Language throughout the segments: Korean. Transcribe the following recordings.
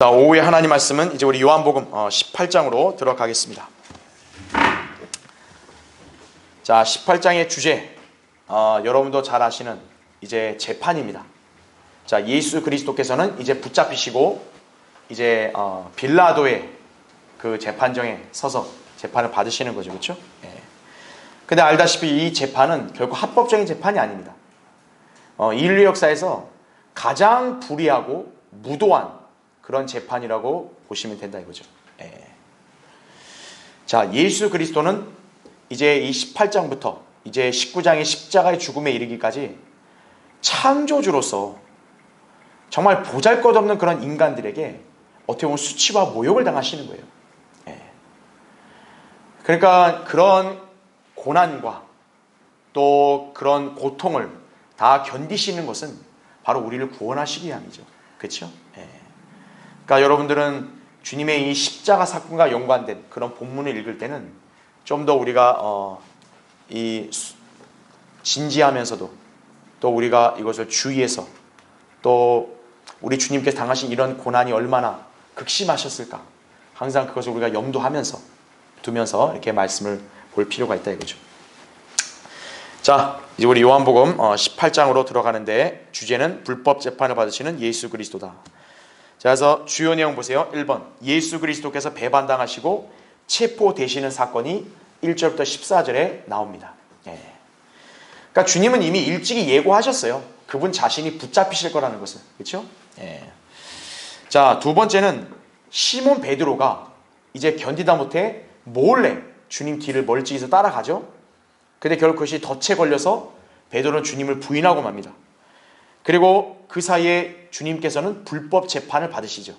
자, 오후에 하나님 말씀은 이제 우리 요한복음 18장으로 들어가겠습니다. 자, 18장의 주제, 여러분도 잘 아시는 이제 재판입니다. 자, 예수 그리스도께서는 이제 붙잡히시고 이제 빌라도의 그 재판정에 서서 재판을 받으시는 거죠, 그렇죠? 예. 근데 알다시피 이 재판은 결국 합법적인 재판이 아닙니다. 인류 역사에서 가장 불의하고 무도한 그런 재판이라고 보시면 된다 이거죠. 예. 자, 예수 그리스도는 이제 이 18장부터 이제 19장의 십자가의 죽음에 이르기까지 창조주로서 정말 보잘것없는 그런 인간들에게 어떻게 보면 수치와 모욕을 당하시는 거예요. 예. 그러니까 그런 고난과 또 그런 고통을 다 견디시는 것은 바로 우리를 구원하시기 위함이죠. 그렇죠? 예. 그러니까 여러분들은 주님의 이 십자가 사건과 연관된 그런 본문을 읽을 때는 좀 더 우리가 진지하면서도 또 우리가 이것을 주의해서 또 우리 주님께서 당하신 이런 고난이 얼마나 극심하셨을까 항상 그것을 우리가 염두하면서 두면서 이렇게 말씀을 볼 필요가 있다 이거죠. 자, 이제 우리 요한복음 18장으로 들어가는데 주제는 불법 재판을 받으시는 예수 그리스도다. 자, 그래서 주요 내용 보세요. 1번, 예수 그리스도께서 배반당하시고 체포되시는 사건이 1절부터 14절에 나옵니다. 예. 그러니까 주님은 이미 일찍이 예고하셨어요. 그분 자신이 붙잡히실 거라는 것을. 그렇죠? 예. 자, 두 번째는 시몬 베드로가 이제 견디다 못해 몰래 주님 뒤를 멀찍이서 따라가죠. 근데 결국 그것이 덫에 걸려서 베드로는 주님을 부인하고 맙니다. 그리고 그 사이에 주님께서는 불법 재판을 받으시죠.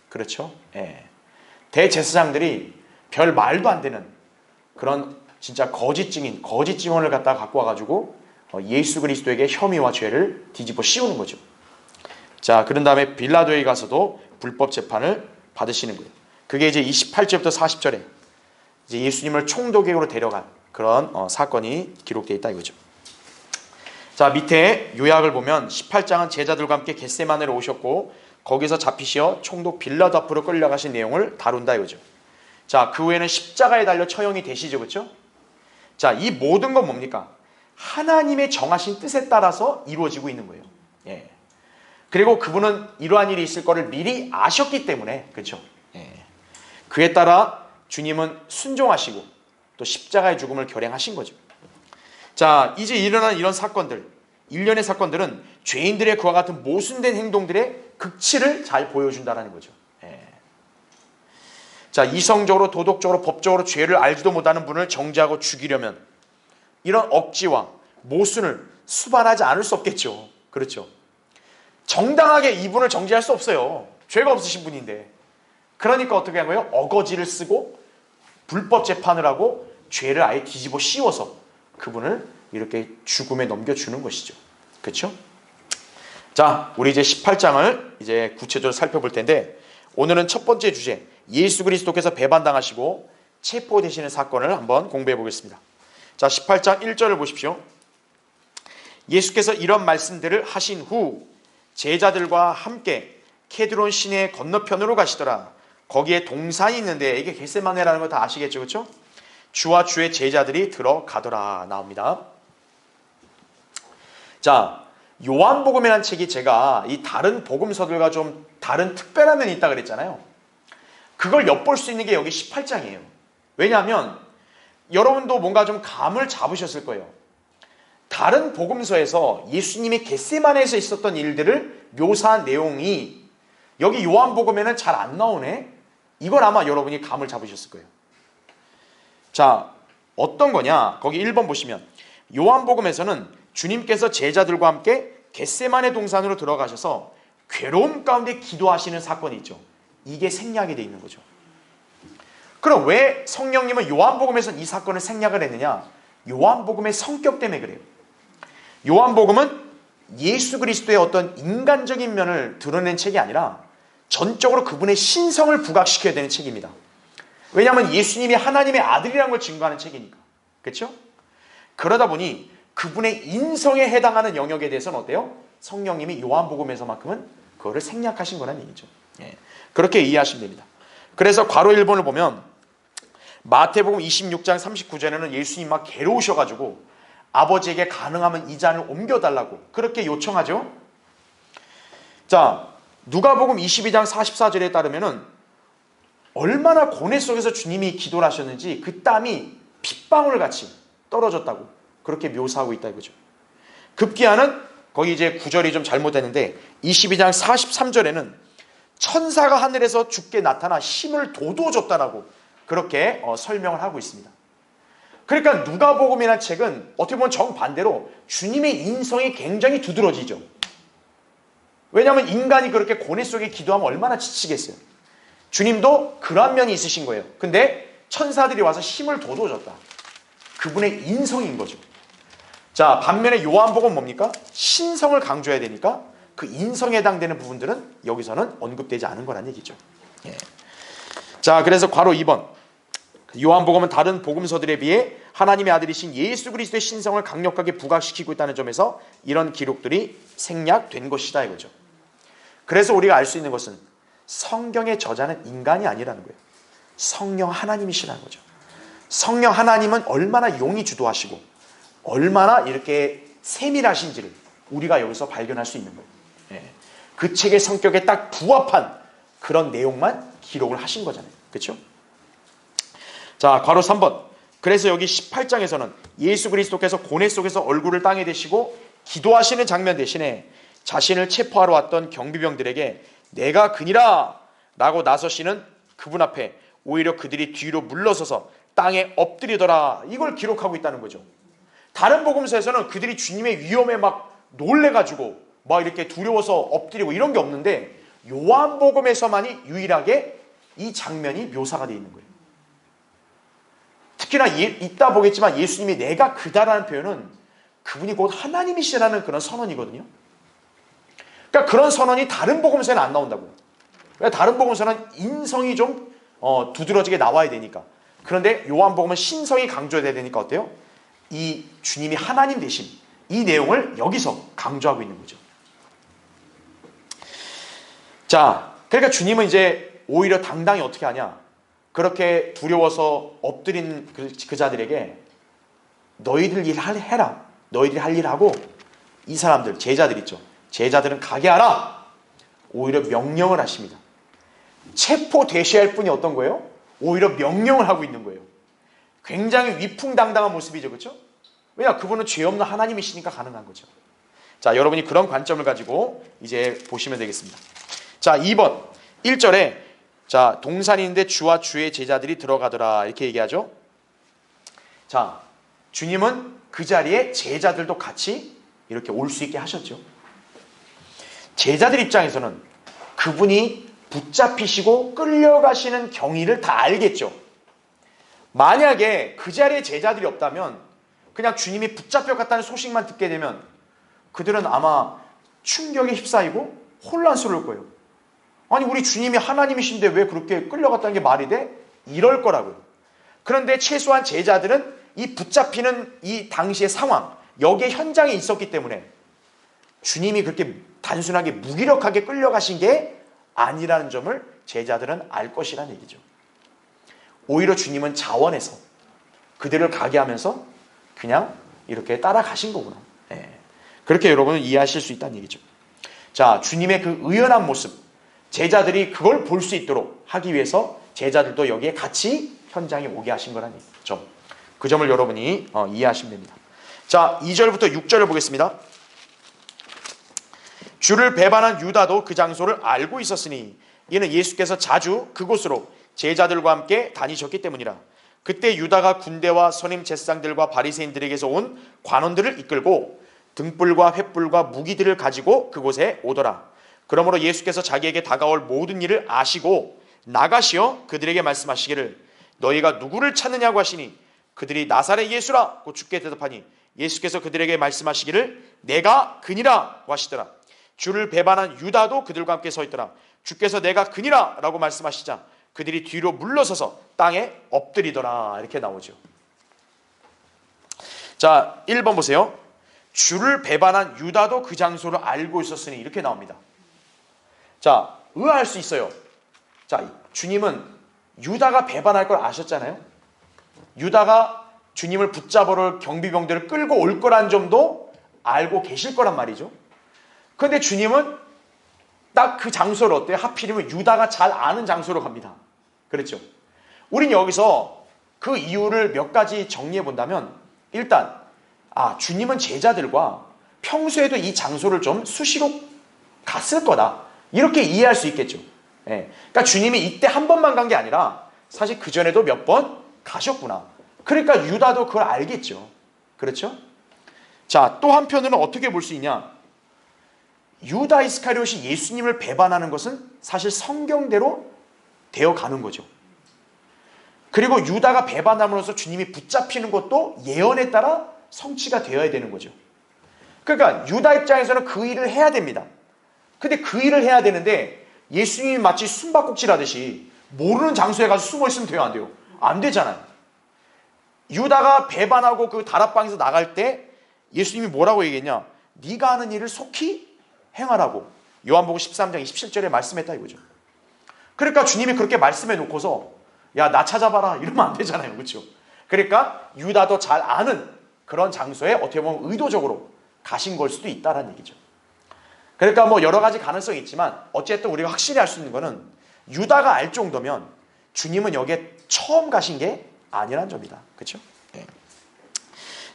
그렇죠? 예. 대제사장들이 별 말도 안 되는 그런 진짜 거짓 증언을 갖다가 갖고 와가지고 예수 그리스도에게 혐의와 죄를 뒤집어 씌우는 거죠. 자, 그런 다음에 빌라도에 가서도 불법 재판을 받으시는 거예요. 그게 이제 28절부터 40절에 이제 예수님을 총독에게로 데려간 그런 사건이 기록되어 있다 이거죠. 자, 밑에 요약을 보면 18장은 제자들과 함께 겟세마네로 오셨고 거기서 잡히시어 총독 빌라도 앞으로 끌려가신 내용을 다룬다 이거죠. 자, 그 후에는 십자가에 달려 처형이 되시죠, 그렇죠? 자, 이 모든 건 뭡니까? 하나님의 정하신 뜻에 따라서 이루어지고 있는 거예요. 예. 그리고 그분은 이러한 일이 있을 거를 미리 아셨기 때문에, 그렇죠? 예. 그에 따라 주님은 순종하시고 또 십자가의 죽음을 결행하신 거죠. 자, 이제 일어난 이런 사건들, 일련의 사건들은 죄인들의 그와 같은 모순된 행동들의 극치를 잘 보여준다는 거죠. 예. 자, 이성적으로 도덕적으로 법적으로 죄를 알지도 못하는 분을 정죄하고 죽이려면 이런 억지와 모순을 수반하지 않을 수 없겠죠. 그렇죠? 정당하게 이분을 정죄할 수 없어요. 죄가 없으신 분인데. 그러니까 어떻게 한 거예요? 어거지를 쓰고 불법 재판을 하고 죄를 아예 뒤집어 씌워서 그분을 이렇게 죽음에 넘겨주는 것이죠. 그렇죠? 자, 우리 이제 18장을 이제 구체적으로 살펴볼 텐데 오늘은 첫 번째 주제, 예수 그리스도께서 배반당하시고 체포되시는 사건을 한번 공부해 보겠습니다. 자, 18장 1절을 보십시오. 예수께서 이런 말씀들을 하신 후 제자들과 함께 케드론 시내 건너편으로 가시더라. 거기에 동산이 있는데 이게 겟세마네라는 거 다 아시겠죠, 그렇죠? 주와 주의 제자들이 들어가더라 나옵니다. 자, 요한복음이라는 책이 제가 이 다른 복음서들과 좀 다른 특별한 면이 있다 그랬잖아요. 그걸 엿볼 수 있는 게 여기 18장이에요. 왜냐하면 여러분도 뭔가 좀 감을 잡으셨을 거예요. 다른 복음서에서 예수님이 겟세마네에서 있었던 일들을 묘사한 내용이 여기 요한복음에는 잘 안 나오네. 이걸 아마 여러분이 감을 잡으셨을 거예요. 자, 어떤 거냐? 거기 1번 보시면 요한복음에서는 주님께서 제자들과 함께 겟세마네 동산으로 들어가셔서 괴로움 가운데 기도하시는 사건이 있죠. 이게 생략이 되어 있는 거죠. 그럼 왜 성령님은 요한복음에서는 이 사건을 생략을 했느냐? 요한복음의 성격 때문에 그래요. 요한복음은 예수 그리스도의 어떤 인간적인 면을 드러낸 책이 아니라 전적으로 그분의 신성을 부각시켜야 되는 책입니다. 왜냐하면 예수님이 하나님의 아들이라는 걸 증거하는 책이니까. 그렇죠? 그러다 보니 그분의 인성에 해당하는 영역에 대해서는 어때요? 성령님이 요한복음에서만큼은 그거를 생략하신 거란 얘기죠. 예. 그렇게 이해하시면 됩니다. 그래서 괄호 1번을 보면 마태복음 26장 39절에는 예수님 막 괴로우셔가지고 아버지에게 가능하면 이 잔을 옮겨달라고 그렇게 요청하죠. 자, 누가복음 22장 44절에 따르면은 얼마나 고뇌 속에서 주님이 기도를 하셨는지 그 땀이 핏방울 같이 떨어졌다고 그렇게 묘사하고 있다 이거죠. 급기야는 거기 이제 구절이 좀 잘못됐는데 22장 43절에는 천사가 하늘에서 주께 나타나 힘을 돋워줬다라고 그렇게 설명을 하고 있습니다. 그러니까 누가복음이라는 책은 어떻게 보면 정반대로 주님의 인성이 굉장히 두드러지죠. 왜냐하면 인간이 그렇게 고뇌 속에 기도하면 얼마나 지치겠어요. 주님도 그런 면이 있으신 거예요. 근데 천사들이 와서 힘을 돋워줬다. 그분의 인성인 거죠. 자, 반면에 요한복음은 뭡니까? 신성을 강조해야 되니까 그 인성에 해당되는 부분들은 여기서는 언급되지 않은 거란 얘기죠. 예. 자, 그래서 괄호 2번 요한복음은 다른 복음서들에 비해 하나님의 아들이신 예수 그리스도의 신성을 강력하게 부각시키고 있다는 점에서 이런 기록들이 생략된 것이다 이거죠. 그래서 우리가 알 수 있는 것은 성경의 저자는 인간이 아니라는 거예요. 성령 하나님이시라는 거죠. 성령 하나님은 얼마나 용이 주도하시고 얼마나 이렇게 세밀하신지를 우리가 여기서 발견할 수 있는 거예요. 예. 그 책의 성격에 딱 부합한 그런 내용만 기록을 하신 거잖아요. 그렇죠? 자, 괄호 3번. 그래서 여기 18장에서는 예수 그리스도께서 고뇌 속에서 얼굴을 땅에 대시고 기도하시는 장면 대신에 자신을 체포하러 왔던 경비병들에게 내가 그니라 라고 나서시는 그분 앞에 오히려 그들이 뒤로 물러서서 땅에 엎드리더라, 이걸 기록하고 있다는 거죠. 다른 복음서에서는 그들이 주님의 위험에 막 놀래가지고 막 이렇게 두려워서 엎드리고 이런 게 없는데 요한복음에서만이 유일하게 이 장면이 묘사가 되어 있는 거예요. 특히나 이따 보겠지만 예수님이 내가 그다라는 표현은 그분이 곧 하나님이시라는 그런 선언이거든요. 그러니까 그런 선언이 다른 복음서에는 안 나온다고. 그러니까 다른 복음서는 인성이 좀 두드러지게 나와야 되니까. 그런데 요한복음은 신성이 강조돼야 되니까 어때요? 이 주님이 하나님 되심, 이 내용을 여기서 강조하고 있는 거죠. 자, 그러니까 주님은 이제 오히려 당당히 어떻게 하냐? 그렇게 두려워서 엎드린 그 자들에게 너희들 일 해라. 너희들이 할 일 하고 이 사람들, 제자들 있죠. 제자들은 가게 하라. 오히려 명령을 하십니다. 체포 대시할 분이 어떤 거예요? 오히려 명령을 하고 있는 거예요. 굉장히 위풍당당한 모습이죠. 그렇죠? 왜냐? 그분은 죄 없는 하나님이시니까 가능한 거죠. 자, 여러분이 그런 관점을 가지고 이제 보시면 되겠습니다. 자, 2번 1절에 자, 동산인데 주와 주의 제자들이 들어가더라 이렇게 얘기하죠. 자, 주님은 그 자리에 제자들도 같이 이렇게 올 수 있게 하셨죠. 제자들 입장에서는 그분이 붙잡히시고 끌려가시는 경위를 다 알겠죠. 만약에 그 자리에 제자들이 없다면 그냥 주님이 붙잡혀갔다는 소식만 듣게 되면 그들은 아마 충격에 휩싸이고 혼란스러울 거예요. 아니, 우리 주님이 하나님이신데 왜 그렇게 끌려갔다는 게 말이 돼? 이럴 거라고요. 그런데 최소한 제자들은 이 붙잡히는 이 당시의 상황, 여기에 현장에 있었기 때문에 주님이 그렇게 단순하게 무기력하게 끌려가신 게 아니라는 점을 제자들은 알 것이라는 얘기죠. 오히려 주님은 자원해서 그들을 가게 하면서 그냥 이렇게 따라가신 거구나. 네. 그렇게 여러분은 이해하실 수 있다는 얘기죠. 자, 주님의 그 의연한 모습, 제자들이 그걸 볼 수 있도록 하기 위해서 제자들도 여기에 같이 현장에 오게 하신 거라는 점. 그 점을 여러분이 이해하시면 됩니다. 자, 2절부터 6절을 보겠습니다. 주를 배반한 유다도 그 장소를 알고 있었으니 이는 예수께서 자주 그곳으로 제자들과 함께 다니셨기 때문이라. 그때 유다가 군대와 선임 제사장들과 바리새인들에게서 온 관원들을 이끌고 등불과 횃불과 무기들을 가지고 그곳에 오더라. 그러므로 예수께서 자기에게 다가올 모든 일을 아시고 나가시어 그들에게 말씀하시기를 너희가 누구를 찾느냐고 하시니 그들이 나사렛 예수라고 주께 대답하니 예수께서 그들에게 말씀하시기를 내가 그니라고 하시더라. 주를 배반한 유다도 그들과 함께 서 있더라. 주께서 내가 그니라 라고 말씀하시자 그들이 뒤로 물러서서 땅에 엎드리더라 이렇게 나오죠. 자, 1번 보세요. 주를 배반한 유다도 그 장소를 알고 있었으니 이렇게 나옵니다. 자, 의아할 수 있어요. 자, 주님은 유다가 배반할 걸 아셨잖아요. 유다가 주님을 붙잡으러 경비병들을 끌고 올 거란 점도 알고 계실 거란 말이죠. 그런데 주님은 딱 그 장소를 어때요? 하필이면 유다가 잘 아는 장소로 갑니다. 그렇죠? 우린 여기서 그 이유를 몇 가지 정리해 본다면, 일단 주님은 제자들과 평소에도 이 장소를 좀 수시로 갔을 거다, 이렇게 이해할 수 있겠죠. 예. 그러니까 주님이 이때 한 번만 간 게 아니라 사실 그 전에도 몇 번 가셨구나. 그러니까 유다도 그걸 알겠죠. 그렇죠? 자, 또 한편으로는 어떻게 볼 수 있냐? 유다 이스카리ot이 예수님을 배반하는 것은 사실 성경대로 되어가는 거죠. 그리고 유다가 배반함으로써 주님이 붙잡히는 것도 예언에 따라 성취가 되어야 되는 거죠. 그러니까 유다 입장에서는 그 일을 해야 됩니다. 근데 그 일을 해야 되는데 예수님이 마치 숨바꼭질 하듯이 모르는 장소에 가서 숨어 있으면 돼요, 안 돼요? 안 되잖아요. 유다가 배반하고 그 다락방에서 나갈 때 예수님이 뭐라고 얘기했냐? 네가 하는 일을 속히 행하라고 요한복음 13장 27절에 말씀했다 이거죠. 그러니까 주님이 그렇게 말씀해 놓고서 야, 나 찾아봐라 이러면 안 되잖아요. 그렇죠? 그러니까 유다도 잘 아는 그런 장소에 어떻게 보면 의도적으로 가신 걸 수도 있다는 얘기죠. 그러니까 뭐 여러 가지 가능성이 있지만 어쨌든 우리가 확실히 알 수 있는 거는 유다가 알 정도면 주님은 여기에 처음 가신 게 아니란 점이다. 그렇죠? 네.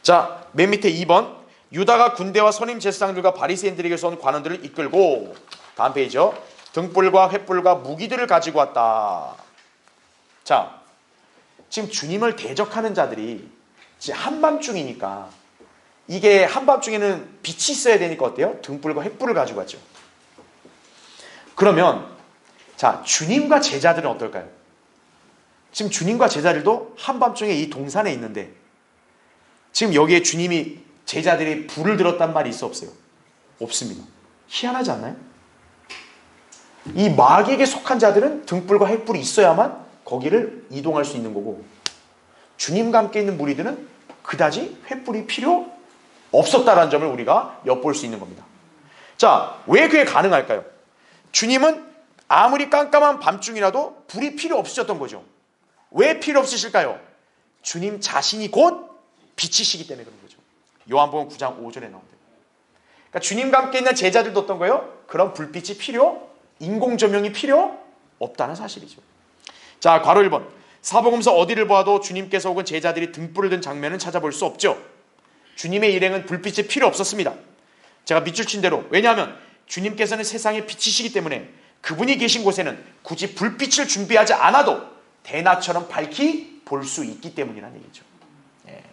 자, 맨 밑에 2번. 유다가 군대와 선임 제사장들과 바리새인들에게서 온 관원들을 이끌고, 다음 페이지요. 등불과 횃불과 무기들을 가지고 왔다. 자, 지금 주님을 대적하는 자들이 이제 한밤중이니까, 이게 한밤중에는 빛이 있어야 되니까 어때요? 등불과 횃불을 가지고 왔죠. 그러면 자, 주님과 제자들은 어떨까요? 지금 주님과 제자들도 한밤중에 이 동산에 있는데 지금 여기에 주님이 제자들이 불을 들었단 말이 있어 없어요? 없습니다. 희한하지 않나요? 이 마귀에게 속한 자들은 등불과 횃불이 있어야만 거기를 이동할 수 있는 거고, 주님과 함께 있는 무리들은 그다지 횃불이 필요 없었다라는 점을 우리가 엿볼 수 있는 겁니다. 자, 왜 그게 가능할까요? 주님은 아무리 깜깜한 밤중이라도 불이 필요 없으셨던 거죠. 왜 필요 없으실까요? 주님 자신이 곧 빛이시기 때문에 그런 거죠. 요한복음 9장 5절에 나옵니다. 그러니까 주님과 함께 있는 제자들도 어떤 거예요? 그런 불빛이 인공 조명이 필요 없다는 사실이죠. 자, 괄호 1번. 사복음서 어디를 보아도 주님께서 혹은 제자들이 등불을 든 장면은 찾아볼 수 없죠. 주님의 일행은 불빛이 필요 없었습니다. 제가 밑줄 친 대로, 왜냐하면 주님께서는 세상의 빛이시기 때문에 그분이 계신 곳에는 굳이 불빛을 준비하지 않아도 대낮처럼 밝히 볼 수 있기 때문이라는 얘기죠. 예.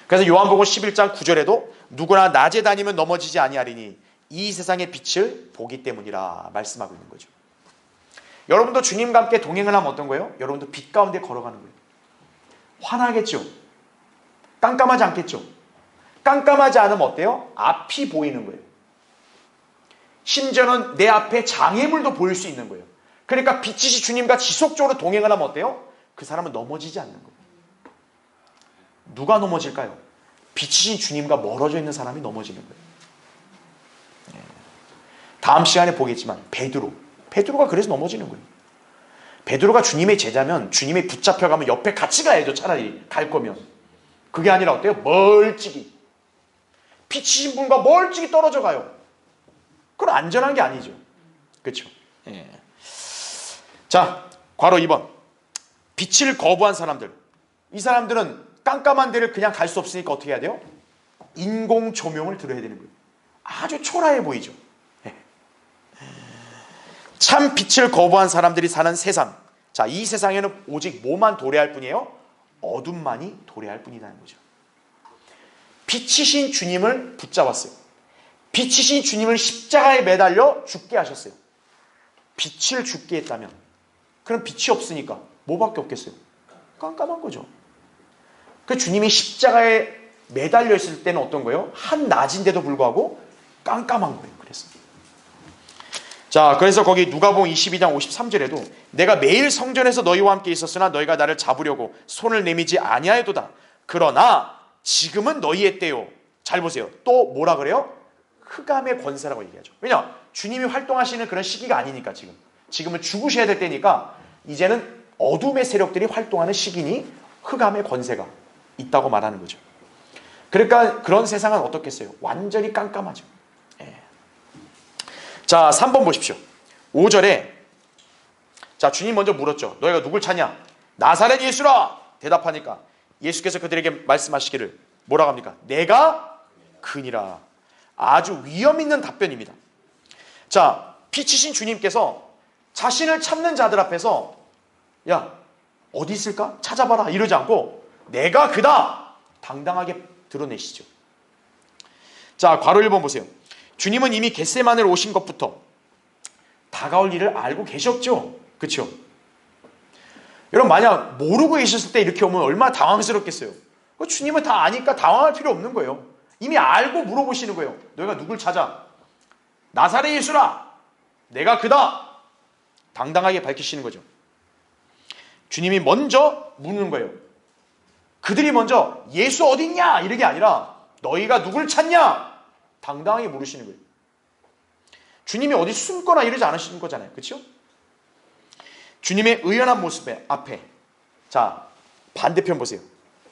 그래서 요한복음 11장 9절에도 누구나 낮에 다니면 넘어지지 아니하리니 이 세상의 빛을 보기 때문이라 말씀하고 있는 거죠. 여러분도 주님과 함께 동행을 하면 어떤 거예요? 여러분도 빛 가운데 걸어가는 거예요. 환하겠죠? 깜깜하지 않겠죠? 깜깜하지 않으면 어때요? 앞이 보이는 거예요. 심지어는 내 앞에 장애물도 보일 수 있는 거예요. 그러니까 빛이신 주님과 지속적으로 동행을 하면 어때요? 그 사람은 넘어지지 않는 거예요. 누가 넘어질까요? 빛이신 주님과 멀어져 있는 사람이 넘어지는 거예요. 다음 시간에 보겠지만 베드로가 그래서 넘어지는 거예요. 베드로가 주님의 제자면 주님이 붙잡혀가면 옆에 같이 가야죠. 차라리 갈 거면. 그게 아니라 어때요? 멀찍이 빛이신 분과 멀찍이 떨어져 가요. 그건 안전한 게 아니죠. 그렇죠? 예. 자, 괄호 2번. 빛을 거부한 사람들. 이 사람들은 깜깜한 데를 그냥 갈 수 없으니까 어떻게 해야 돼요? 인공 조명을 들어야 되는 거예요. 아주 초라해 보이죠. 예. 참 빛을 거부한 사람들이 사는 세상. 자, 이 세상에는 오직 뭐만 도래할 뿐이에요? 어둠만이 도래할 뿐이라는 거죠. 빛이신 주님을 붙잡았어요. 빛이신 주님을 십자가에 매달려 죽게 하셨어요. 빛을 죽게 했다면 그럼 빛이 없으니까 뭐밖에 없겠어요? 깜깜한 거죠. 그 주님이 십자가에 매달려 있을 때는 어떤 거예요? 한낮인데도 불구하고 깜깜한 거예요. 그래서 자, 그래서 거기 누가복음 22장 53절에도 내가 매일 성전에서 너희와 함께 있었으나 너희가 나를 잡으려고 손을 내미지 아니하였도다. 그러나 지금은 너희의 때요. 잘 보세요. 또 뭐라 그래요? 흑암의 권세라고 얘기하죠. 왜냐? 주님이 활동하시는 그런 시기가 아니니까 지금 지금은 죽으셔야 될 때니까 이제는 어둠의 세력들이 활동하는 시기니 흑암의 권세가 있다고 말하는 거죠. 그러니까 그런 세상은 어떻겠어요? 완전히 깜깜하죠. 예. 자, 3번 보십시오. 5절에 자, 주님 먼저 물었죠. 너희가 누굴 찾냐? 나사렛 예수라! 대답하니까 예수께서 그들에게 말씀하시기를 뭐라고 합니까? 내가 그니라. 아주 위험 있는 답변입니다. 자, 빛이신 주님께서 자신을 찾는 자들 앞에서 야, 어디 있을까? 찾아봐라 이러지 않고 내가 그다! 당당하게 드러내시죠. 자, 괄호 1번 보세요. 주님은 이미 겟세마네로 오신 것부터 다가올 일을 알고 계셨죠? 그렇죠? 여러분, 만약 모르고 계셨을 때 이렇게 오면 얼마나 당황스럽겠어요. 주님은 다 아니까 당황할 필요 없는 거예요. 이미 알고 물어보시는 거예요. 너희가 누굴 찾아? 나사렛 예수라! 내가 그다! 당당하게 밝히시는 거죠. 주님이 먼저 묻는 거예요. 그들이 먼저 예수 어디 있냐? 이런 게 아니라 너희가 누굴 찾냐? 당당하게 물으시는 거예요. 주님이 어디 숨거나 이러지 않으시는 거잖아요. 그렇죠? 주님의 의연한 모습 앞에 자, 반대편 보세요.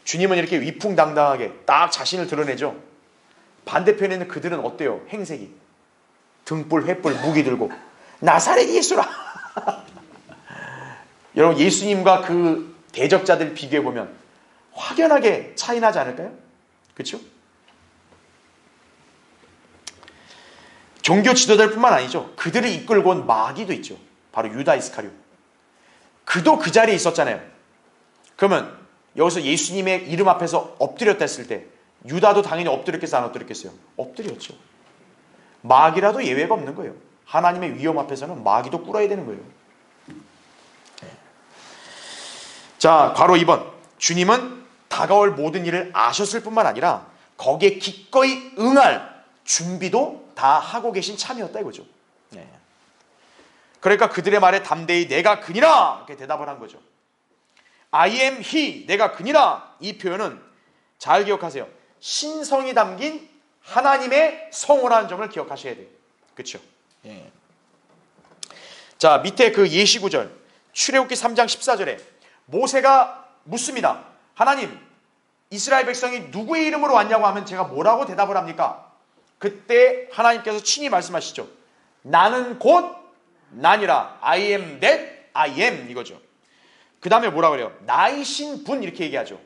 주님은 이렇게 위풍당당하게 딱 자신을 드러내죠. 반대편에 있는 그들은 어때요? 행색이 등불, 횃불, 무기 들고 나사렛 예수라. 여러분, 예수님과 그 대적자들 비교해보면 확연하게 차이 나지 않을까요? 그렇죠? 종교 지도자뿐만 아니죠. 그들을 이끌고 온 마귀도 있죠. 바로 유다 이스카리오. 그도 그 자리에 있었잖아요. 그러면 여기서 예수님의 이름 앞에서 엎드렸다 했을 때 유다도 당연히 엎드렸겠어요? 안 엎드렸겠어요? 엎드렸죠. 마귀라도 예외가 없는 거예요. 하나님의 위엄 앞에서는 마귀도 꿇어야 되는 거예요. 자, 괄호 2번. 주님은 다가올 모든 일을 아셨을 뿐만 아니라 거기에 기꺼이 응할 준비도 다 하고 계신 참이었다 이거죠. 네. 그러니까 그들의 말에 담대히 내가 그니라 이렇게 대답을 한 거죠. I am he, 내가 그니라. 이 표현은 잘 기억하세요. 신성이 담긴 하나님의 성호라는 점을 기억하셔야 돼요. 그렇죠? 예. 자, 밑에 그 예시구절 출애굽기 3장 14절에 모세가 묻습니다. 하나님, 이스라엘 백성이 누구의 이름으로 왔냐고 하면 제가 뭐라고 대답을 합니까? 그때 하나님께서 친히 말씀하시죠. 나는 곧 나니라. I am that I am 이거죠. 그 다음에 뭐라 그래요? 나이신 분 이렇게 얘기하죠.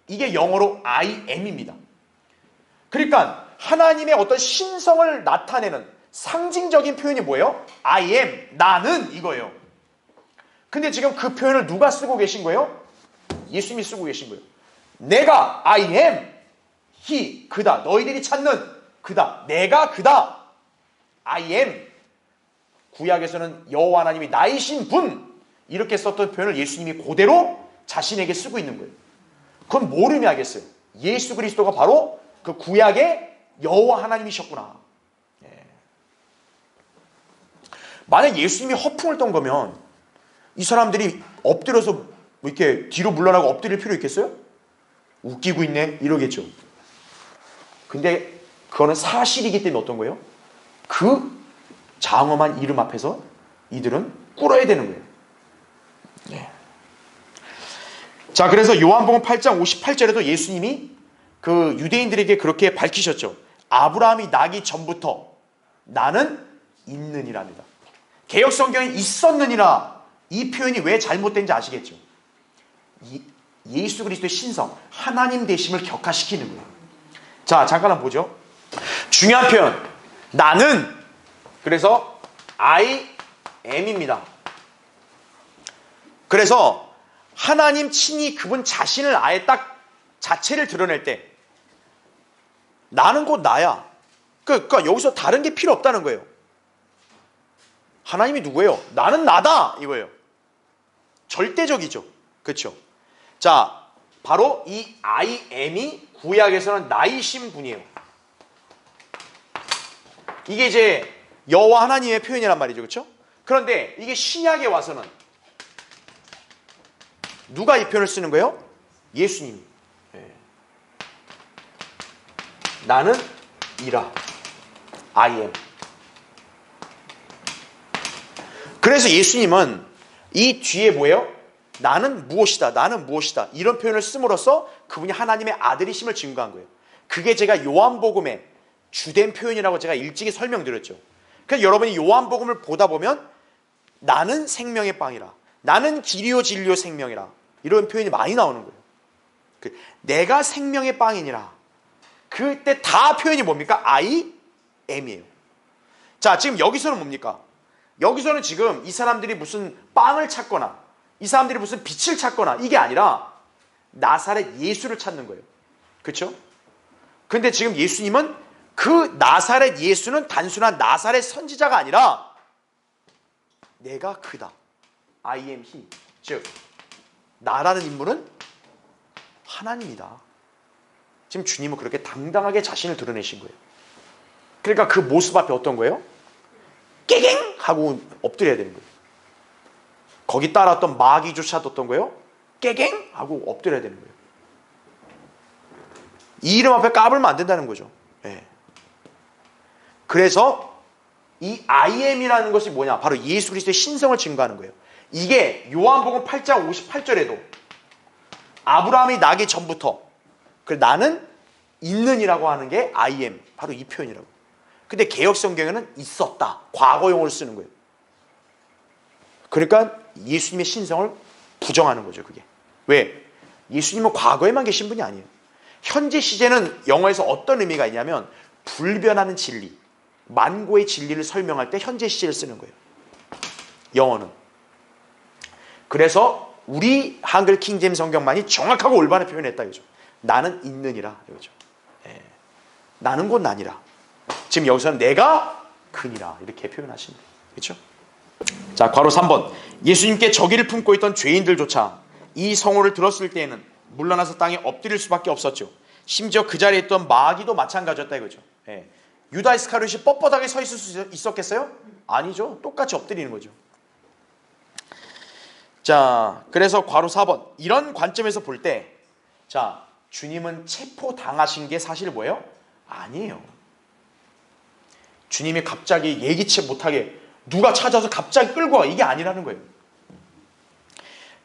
이게 영어로 I am입니다. 그러니까 하나님의 어떤 신성을 나타내는 상징적인 표현이 뭐예요? I am, 나는 이거예요. 근데 지금 그 표현을 누가 쓰고 계신 거예요? 예수님이 쓰고 계신 거예요. 내가 I am, he, 그다. 너희들이 찾는 그다. 내가 그다. I am. 구약에서는 여호와 하나님이 나이신 분 이렇게 썼던 표현을 예수님이 그대로 자신에게 쓰고 있는 거예요. 그건 뭘 의미하겠어요? 예수 그리스도가 바로 그 구약의 여호와 하나님이셨구나. 예. 만약 예수님이 허풍을 떤 거면 이 사람들이 엎드려서 뭐 이렇게 뒤로 물러나고 엎드릴 필요 있겠어요? 웃기고 있네 이러겠죠. 근데 그거는 사실이기 때문에 어떤 거예요? 그 장엄한 이름 앞에서 이들은 꿇어야 되는 거예요. 네. 자, 그래서 요한복음 8장 58절에도 예수님이 그 유대인들에게 그렇게 밝히셨죠. 아브라함이 나기 전부터 나는 있느니랍니다. 개역 성경에 있었느니라 이 표현이 왜 잘못된지 아시겠죠? 예수 그리스도의 신성, 하나님 되심을 격화시키는 거예요. 자, 잠깐 한번 보죠. 중요한 표현, 나는, 그래서 I am입니다. 그래서 하나님 친히 그분 자신을 아예 딱 자체를 드러낼 때 나는 곧 나야. 그러니까 여기서 다른 게 필요 없다는 거예요. 하나님이 누구예요? 나는 나다 이거예요. 절대적이죠. 그렇죠? 자, 바로 이 I am이 구약에서는 나이신 분이에요. 이게 이제 여호와 하나님의 표현이란 말이죠. 그렇죠? 그런데 이게 신약에 와서는 누가 이 표현을 쓰는 거예요? 예수님이. 네. 나는 이라. I am. 그래서 예수님은 이 뒤에 뭐예요? 나는 무엇이다, 나는 무엇이다, 이런 표현을 씀으로써 그분이 하나님의 아들이심을 증거한 거예요. 그게 제가 요한복음의 주된 표현이라고 제가 일찍이 설명드렸죠. 그래서 여러분이 요한복음을 보다 보면 나는 생명의 빵이라, 나는 길이요 진리요 생명이라, 이런 표현이 많이 나오는 거예요. 내가 생명의 빵이니라. 그때 다 표현이 뭡니까? I am이에요. 자, 지금 여기서는 뭡니까? 여기서는 지금 이 사람들이 무슨 빵을 찾거나 이 사람들이 무슨 빛을 찾거나 이게 아니라 나사렛 예수를 찾는 거예요. 그렇죠? 근데 지금 예수님은 그 나사렛 예수는 단순한 나사렛 선지자가 아니라 내가 그다. I am he. 즉 나라는 인물은 하나님이다. 지금 주님은 그렇게 당당하게 자신을 드러내신 거예요. 그러니까 그 모습 앞에 어떤 거예요? 깨갱! 하고 엎드려야 되는 거예요. 거기 따랐던 마귀조차도 어떤 거예요? 깨갱! 하고 엎드려야 되는 거예요. 이 이름 앞에 까불면 안 된다는 거죠. 네. 그래서 이 I am이라는 것이 뭐냐? 바로 예수 그리스도의 신성을 증거하는 거예요. 이게 요한복음 8장 58절에도 아브라함이 나기 전부터 나는 있는이라고 하는 게 I am, 바로 이 표현이라고. 근데 개역성경에는 있었다, 과거용어를 쓰는 거예요. 그러니까 예수님의 신성을 부정하는 거죠. 그게 왜? 예수님은 과거에만 계신 분이 아니에요. 현재 시제는 영어에서 어떤 의미가 있냐면 불변하는 진리, 만고의 진리를 설명할 때 현재 시제를 쓰는 거예요, 영어는. 그래서 우리 한글 킹제임스 성경만이 정확하고 올바른 표현했다 이거죠. 나는 있느니라 이거죠. 예. 나는 곧 나니라. 지금 여기서는 내가 그니라 이렇게 표현하시는 거예요. 그렇죠? 자, 괄호 3번. 예수님께 저기를 품고 있던 죄인들조차 이 성호를 들었을 때에는 물러나서 땅에 엎드릴 수밖에 없었죠. 심지어 그 자리에 있던 마귀도 마찬가지였다 이거죠. 예. 유다 이스카리ot이 뻣뻣하게 서 있을 수 있었겠어요? 아니죠. 똑같이 엎드리는 거죠. 자, 그래서 괄호 4번. 이런 관점에서 볼 때, 자, 주님은 체포당하신 게 사실 뭐예요? 아니에요. 주님이 갑자기 예기치 못하게 누가 찾아서 갑자기 끌고 와, 이게 아니라는 거예요.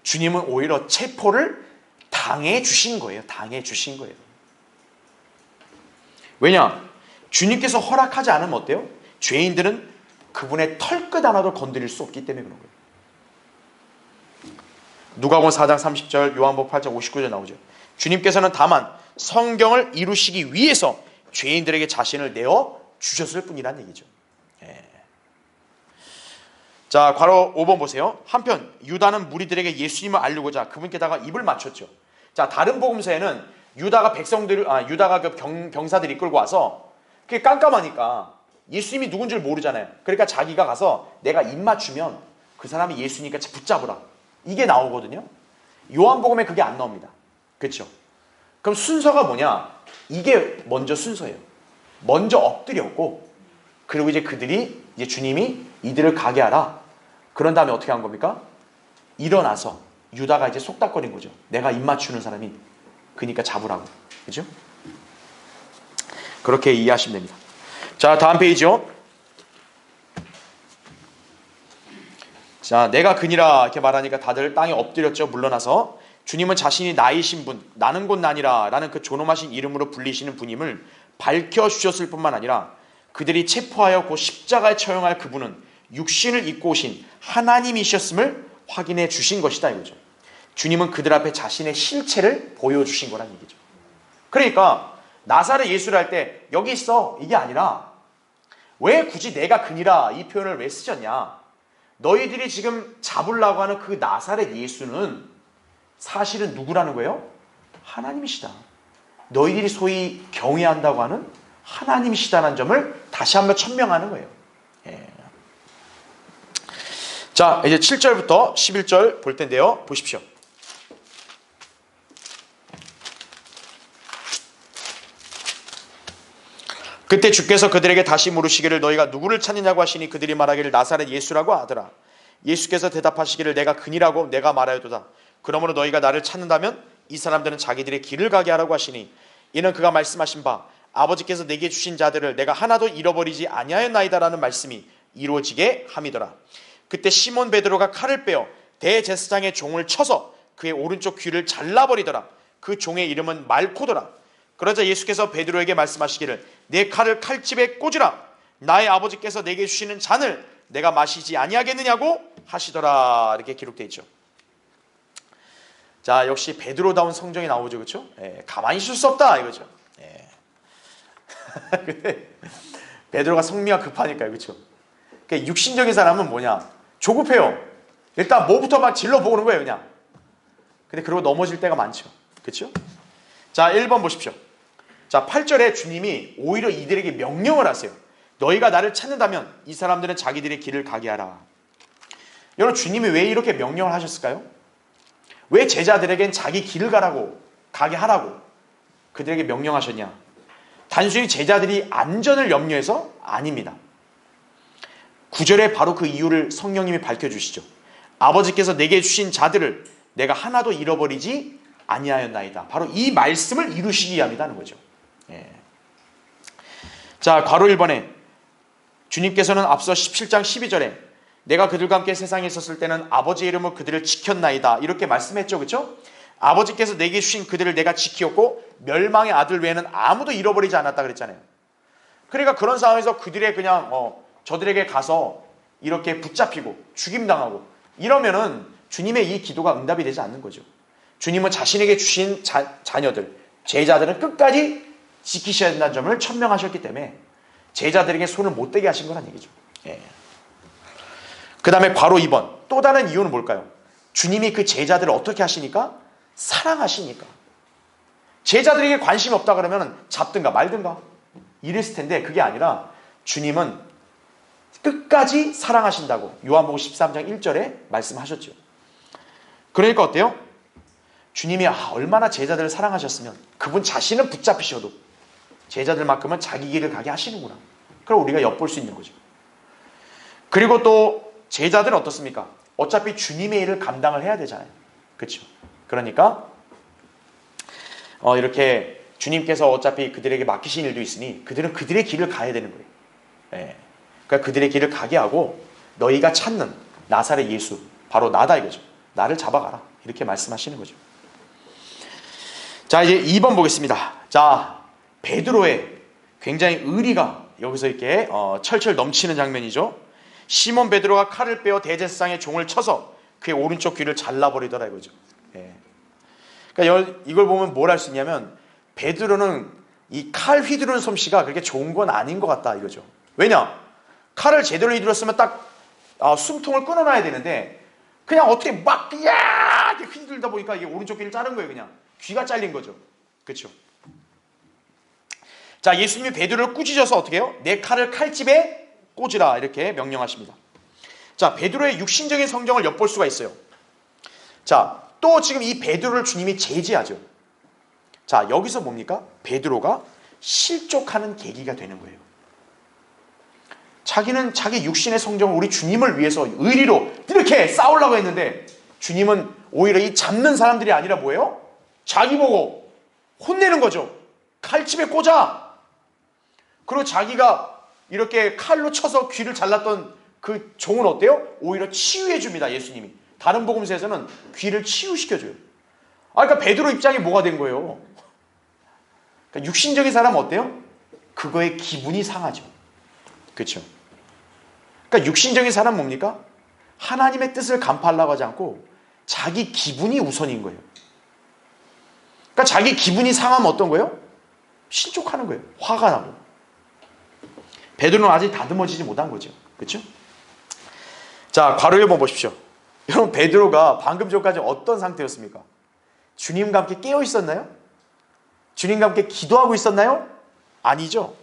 주님은 오히려 체포를 당해 주신 거예요. 당해 주신 거예요. 왜냐? 주님께서 허락하지 않으면 어때요? 죄인들은 그분의 털끝 하나도 건드릴 수 없기 때문에 그런 거예요. 누가복음 4장 30절, 요한복음 8장 59절 나오죠. 주님께서는 다만 성경을 이루시기 위해서 죄인들에게 자신을 내어 주셨을 뿐이라는 얘기죠. 예. 자, 괄호 5번 보세요. 한편 유다는 무리들에게 예수님을 알리고자 그분께다가 입을 맞췄죠. 자, 다른 복음서에는 유다가 그 병사들이 끌고 와서 그게 깜깜하니까 예수님이 누군지를 모르잖아요. 그러니까 자기가 가서 내가 입 맞추면 그 사람이 예수니까 붙잡으라, 이게 나오거든요. 요한복음에 그게 안 나옵니다. 그렇죠? 그럼 순서가 뭐냐? 이게 먼저 순서예요. 먼저 엎드렸고, 그리고 이제 주님이 이들을 가게 하라. 그런 다음에 어떻게 한 겁니까? 일어나서 유다가 이제 속닥거린 거죠. 내가 입 맞추는 사람이 그러니까 잡으라고. 그죠? 그렇게 이해하시면 됩니다. 자, 다음 페이지요. 자, 내가 그니라 이렇게 말하니까 다들 땅에 엎드렸죠. 물러나서 주님은 자신이 나이신 분, 나는 곧 나니라 라는 그 존엄하신 이름으로 불리시는 분임을 밝혀주셨을 뿐만 아니라 그들이 체포하여 곧 십자가에 처형할 그분은 육신을 입고 오신 하나님이셨음을 확인해 주신 것이다 이거죠. 주님은 그들 앞에 자신의 실체를 보여주신 거란 얘기죠. 그러니까 나사렛 예수를 할 때 여기 있어, 이게 아니라 왜 굳이 내가 그니라 이 표현을 왜 쓰셨냐? 너희들이 지금 잡으려고 하는 그 나사렛 예수는 사실은 누구라는 거예요? 하나님이시다. 너희들이 소위 경외한다고 하는 하나님이시다는 점을 다시 한번 천명하는 거예요. 예. 자, 이제 7절부터 11절 볼 텐데요. 보십시오. 그때 주께서 그들에게 다시 물으시기를 너희가 누구를 찾느냐고 하시니 그들이 말하기를 나사렛 예수라고 하더라. 예수께서 대답하시기를 내가 그니라고 내가 말하였도다. 그러므로 너희가 나를 찾는다면 이 사람들은 자기들의 길을 가게 하라고 하시니 이는 그가 말씀하신 바 아버지께서 내게 주신 자들을 내가 하나도 잃어버리지 아니하였나이다라는 말씀이 이루어지게 함이더라. 그때 시몬 베드로가 칼을 빼어 대제사장의 종을 쳐서 그의 오른쪽 귀를 잘라버리더라. 그 종의 이름은 말코더라. 그러자 예수께서 베드로에게 말씀하시기를 내 칼을 칼집에 꽂으라. 나의 아버지께서 내게 주시는 잔을 내가 마시지 아니하겠느냐고 하시더라. 이렇게 기록되어 있죠. 자, 역시 베드로다운 성경이 나오죠. 그렇죠? 가만히 있을 수 없다 이거죠. 근데 베드로가 성미가 급하니까요. 그렇죠? 그러니까 육신적인 사람은 뭐냐? 조급해요. 일단 뭐부터 막 질러보는 거예요. 그냥. 근데 그러고 넘어질 때가 많죠. 그렇죠? 자, 1번 보십시오. 자, 8절에 주님이 오히려 이들에게 명령을 하세요. 너희가 나를 찾는다면 이 사람들은 자기들의 길을 가게 하라. 여러분, 주님이 왜 이렇게 명령을 하셨을까요? 왜 제자들에겐 자기 길을 가게 하라고 그들에게 명령하셨냐? 단순히 제자들이 안전을 염려해서 아닙니다. 9절에 바로 그 이유를 성령님이 밝혀주시죠. 아버지께서 내게 주신 자들을 내가 하나도 잃어버리지 아니하였나이다. 바로 이 말씀을 이루시기 위함이다 하는 거죠. 자, 괄호 1번에 주님께서는 앞서 17장 12절에 내가 그들과 함께 세상에 있었을 때는 아버지의 이름으로 그들을 지켰나이다 이렇게 말씀했죠. 그렇죠? 아버지께서 내게 주신 그들을 내가 지키었고 멸망의 아들 외에는 아무도 잃어버리지 않았다 그랬잖아요. 그러니까 그런 상황에서 그들의 그냥 저들에게 가서 이렇게 붙잡히고 죽임당하고 이러면은 주님의 이 기도가 응답이 되지 않는 거죠. 주님은 자신에게 주신 자녀들, 제자들은 끝까지 지키셔야 된다는 점을 천명하셨기 때문에 제자들에게 손을 못 대게 하신 거란 얘기죠. 그 다음에 괄호 2번 또 다른 이유는 뭘까요? 주님이 그 제자들을 어떻게 하시니까? 사랑하시니까. 제자들에게 관심이 없다 그러면 잡든가 말든가 이랬을 텐데 그게 아니라 주님은 끝까지 사랑하신다고 요한복음 13장 1절에 말씀하셨죠. 그러니까 어때요? 주님이 얼마나 제자들을 사랑하셨으면 그분 자신은 붙잡히셔도 제자들만큼은 자기 길을 가게 하시는구나. 그럼 우리가 엿볼 수 있는 거죠. 그리고 또 제자들은 어떻습니까? 어차피 주님의 일을 감당을 해야 되잖아요. 그렇죠? 그러니까 이렇게 주님께서 어차피 그들에게 맡기신 일도 있으니 그들은 그들의 길을 가야 되는 거예요. 그러니까 그들의 길을 가게 하고 너희가 찾는 나사렛 예수 바로 나다 이거죠. 나를 잡아가라 이렇게 말씀하시는 거죠. 자, 이제 2번 보겠습니다. 자, 베드로의 굉장히 의리가 여기서 이렇게 철철 넘치는 장면이죠. 시몬 베드로가 칼을 빼어 대제사장의 종을 쳐서 그의 오른쪽 귀를 잘라버리더라 이거죠. 그러니까 이걸 보면 뭘 할 수 있냐면 베드로는 이 칼 휘두르는 솜씨가 그렇게 좋은 건 아닌 것 같다 이거죠. 왜냐? 칼을 제대로 휘둘렀으면 딱 숨통을 끊어놔야 되는데 그냥 어떻게 막 이렇게 휘둘다 보니까 이게 오른쪽 귀를 자른 거예요. 그냥 귀가 잘린 거죠. 그렇죠? 자, 예수님이 베드로를 꾸짖어서 어떻게 해요? 내 칼을 칼집에 꽂으라 이렇게 명령하십니다. 자, 베드로의 육신적인 성경을 엿볼 수가 있어요. 자, 또 지금 이 베드로를 주님이 제지하죠. 자, 여기서 뭡니까? 베드로가 실족하는 계기가 되는 거예요. 자기는 자기 육신의 성정을 우리 주님을 위해서 의리로 이렇게 싸우려고 했는데 주님은 오히려 이 잡는 사람들이 아니라 뭐예요? 자기 보고 혼내는 거죠. 칼집에 꽂아. 그리고 자기가 이렇게 칼로 쳐서 귀를 잘랐던 그 종은 어때요? 오히려 치유해 줍니다. 예수님이. 다른 복음서에서는 귀를 치유시켜줘요. 그러니까 베드로 입장이 뭐가 된 거예요? 그러니까 육신적인 사람은 어때요? 그거에 기분이 상하죠. 그렇죠? 그러니까 육신적인 사람은 뭡니까? 하나님의 뜻을 간파하려고 하지 않고 자기 기분이 우선인 거예요. 그러니까 자기 기분이 상하면 어떤 거예요? 실족하는 거예요. 화가 나고. 베드로는 아직 다듬어지지 못한 거죠. 그렇죠? 자, 괄호 1번 보십시오. 여러분, 베드로가 방금 전까지 어떤 상태였습니까? 주님과 함께 깨어 있었나요? 주님과 함께 기도하고 있었나요? 아니죠.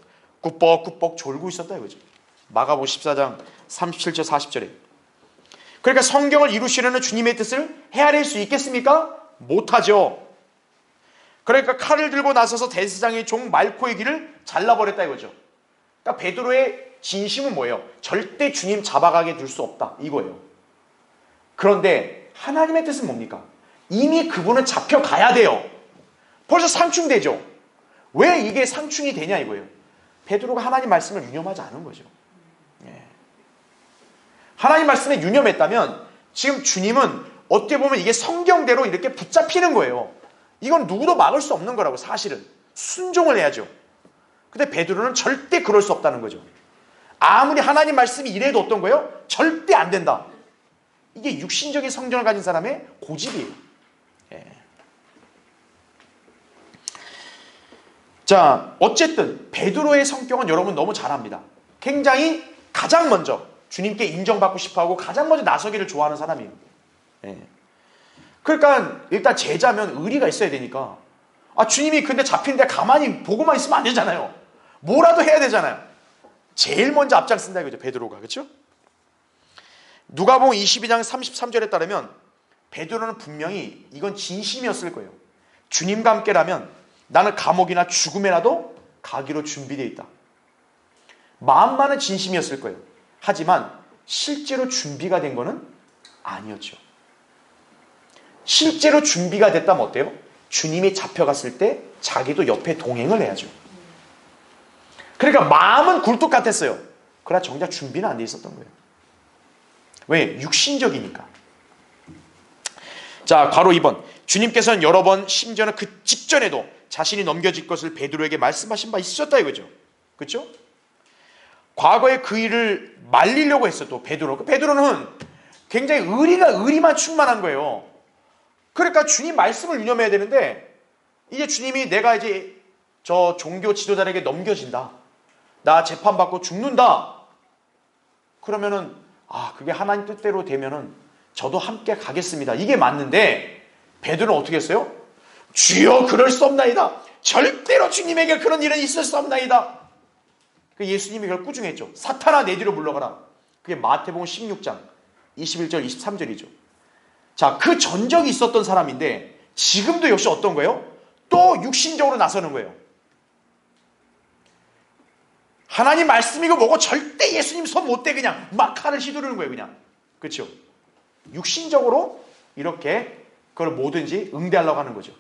꾸벅꾸벅 졸고 있었다 이거죠. 마가복음 14장 37절 40절에. 그러니까 성경을 이루시려는 주님의 뜻을 헤아릴 수 있겠습니까? 못하죠. 그러니까 칼을 들고 나서서 대제사장의 종 말코의 귀를 잘라버렸다 이거죠. 그러니까 베드로의 진심은 뭐예요? 절대 주님 잡아가게 둘 수 없다 이거예요. 그런데 하나님의 뜻은 뭡니까? 이미 그분은 잡혀가야 돼요. 벌써 상충되죠. 왜 이게 상충이 되냐 이거예요. 베드로가 하나님 말씀을 유념하지 않은 거죠. 하나님 말씀에 유념했다면 지금 주님은 어떻게 보면 이게 성경대로 이렇게 붙잡히는 거예요. 이건 누구도 막을 수 없는 거라고. 사실은 순종을 해야죠. 근데 베드로는 절대 그럴 수 없다는 거죠. 아무리 하나님 말씀이 이래도 어떤 거예요? 절대 안 된다. 이게 육신적인 성경을 가진 사람의 고집이에요. 예. 자, 어쨌든 베드로의 성격은 여러분 너무 잘 압니다. 굉장히 가장 먼저 주님께 인정받고 싶어하고 가장 먼저 나서기를 좋아하는 사람이에요. 예. 그러니까 일단 제자면 의리가 있어야 되니까, 주님이 근데 잡힌데 가만히 보고만 있으면 안 되잖아요. 뭐라도 해야 되잖아요. 제일 먼저 앞장쓴다 이거죠, 베드로가. 그렇죠? 누가복음 22장 33절에 따르면 베드로는 분명히 이건 진심이었을 거예요. 주님과 함께라면 나는 감옥이나 죽음에라도 가기로 준비되어 있다. 마음만은 진심이었을 거예요. 하지만 실제로 준비가 된 거는 아니었죠. 실제로 준비가 됐다면 어때요? 주님이 잡혀갔을 때 자기도 옆에 동행을 해야죠. 그러니까 마음은 굴뚝 같았어요. 그러나 정작 준비는 안 돼 있었던 거예요. 왜? 육신적이니까. 자, 괄호 2번. 주님께서는 여러 번, 심지어는 그 직전에도 자신이 넘겨질 것을 베드로에게 말씀하신 바 있으셨다 이거죠. 그렇죠? 과거에 그 일을 말리려고 했어. 또 베드로는 굉장히 의리만 충만한 거예요. 그러니까 주님 말씀을 유념해야 되는데, 이제 주님이 내가 이제 저 종교 지도자에게 넘겨진다, 나 재판받고 죽는다, 그러면은 그게 하나님 뜻대로 되면은 저도 함께 가겠습니다, 이게 맞는데, 베드로는 어떻게 했어요? 주여 그럴 수 없나이다, 절대로 주님에게 그런 일은 있을 수 없나이다. 예수님이 그걸 꾸중했죠. 사탄아 내 뒤로 물러가라. 그게 마태복음 16장 21절 23절이죠. 자, 그 전적이 있었던 사람인데 지금도 역시 어떤 거예요? 또 육신적으로 나서는 거예요. 하나님 말씀이고 뭐고 절대 예수님 손 못 대, 그냥 막 칼을 휘두르는 거예요. 그냥. 그렇죠? 육신적으로 이렇게 그걸 뭐든지 응대하려고 하는 거죠.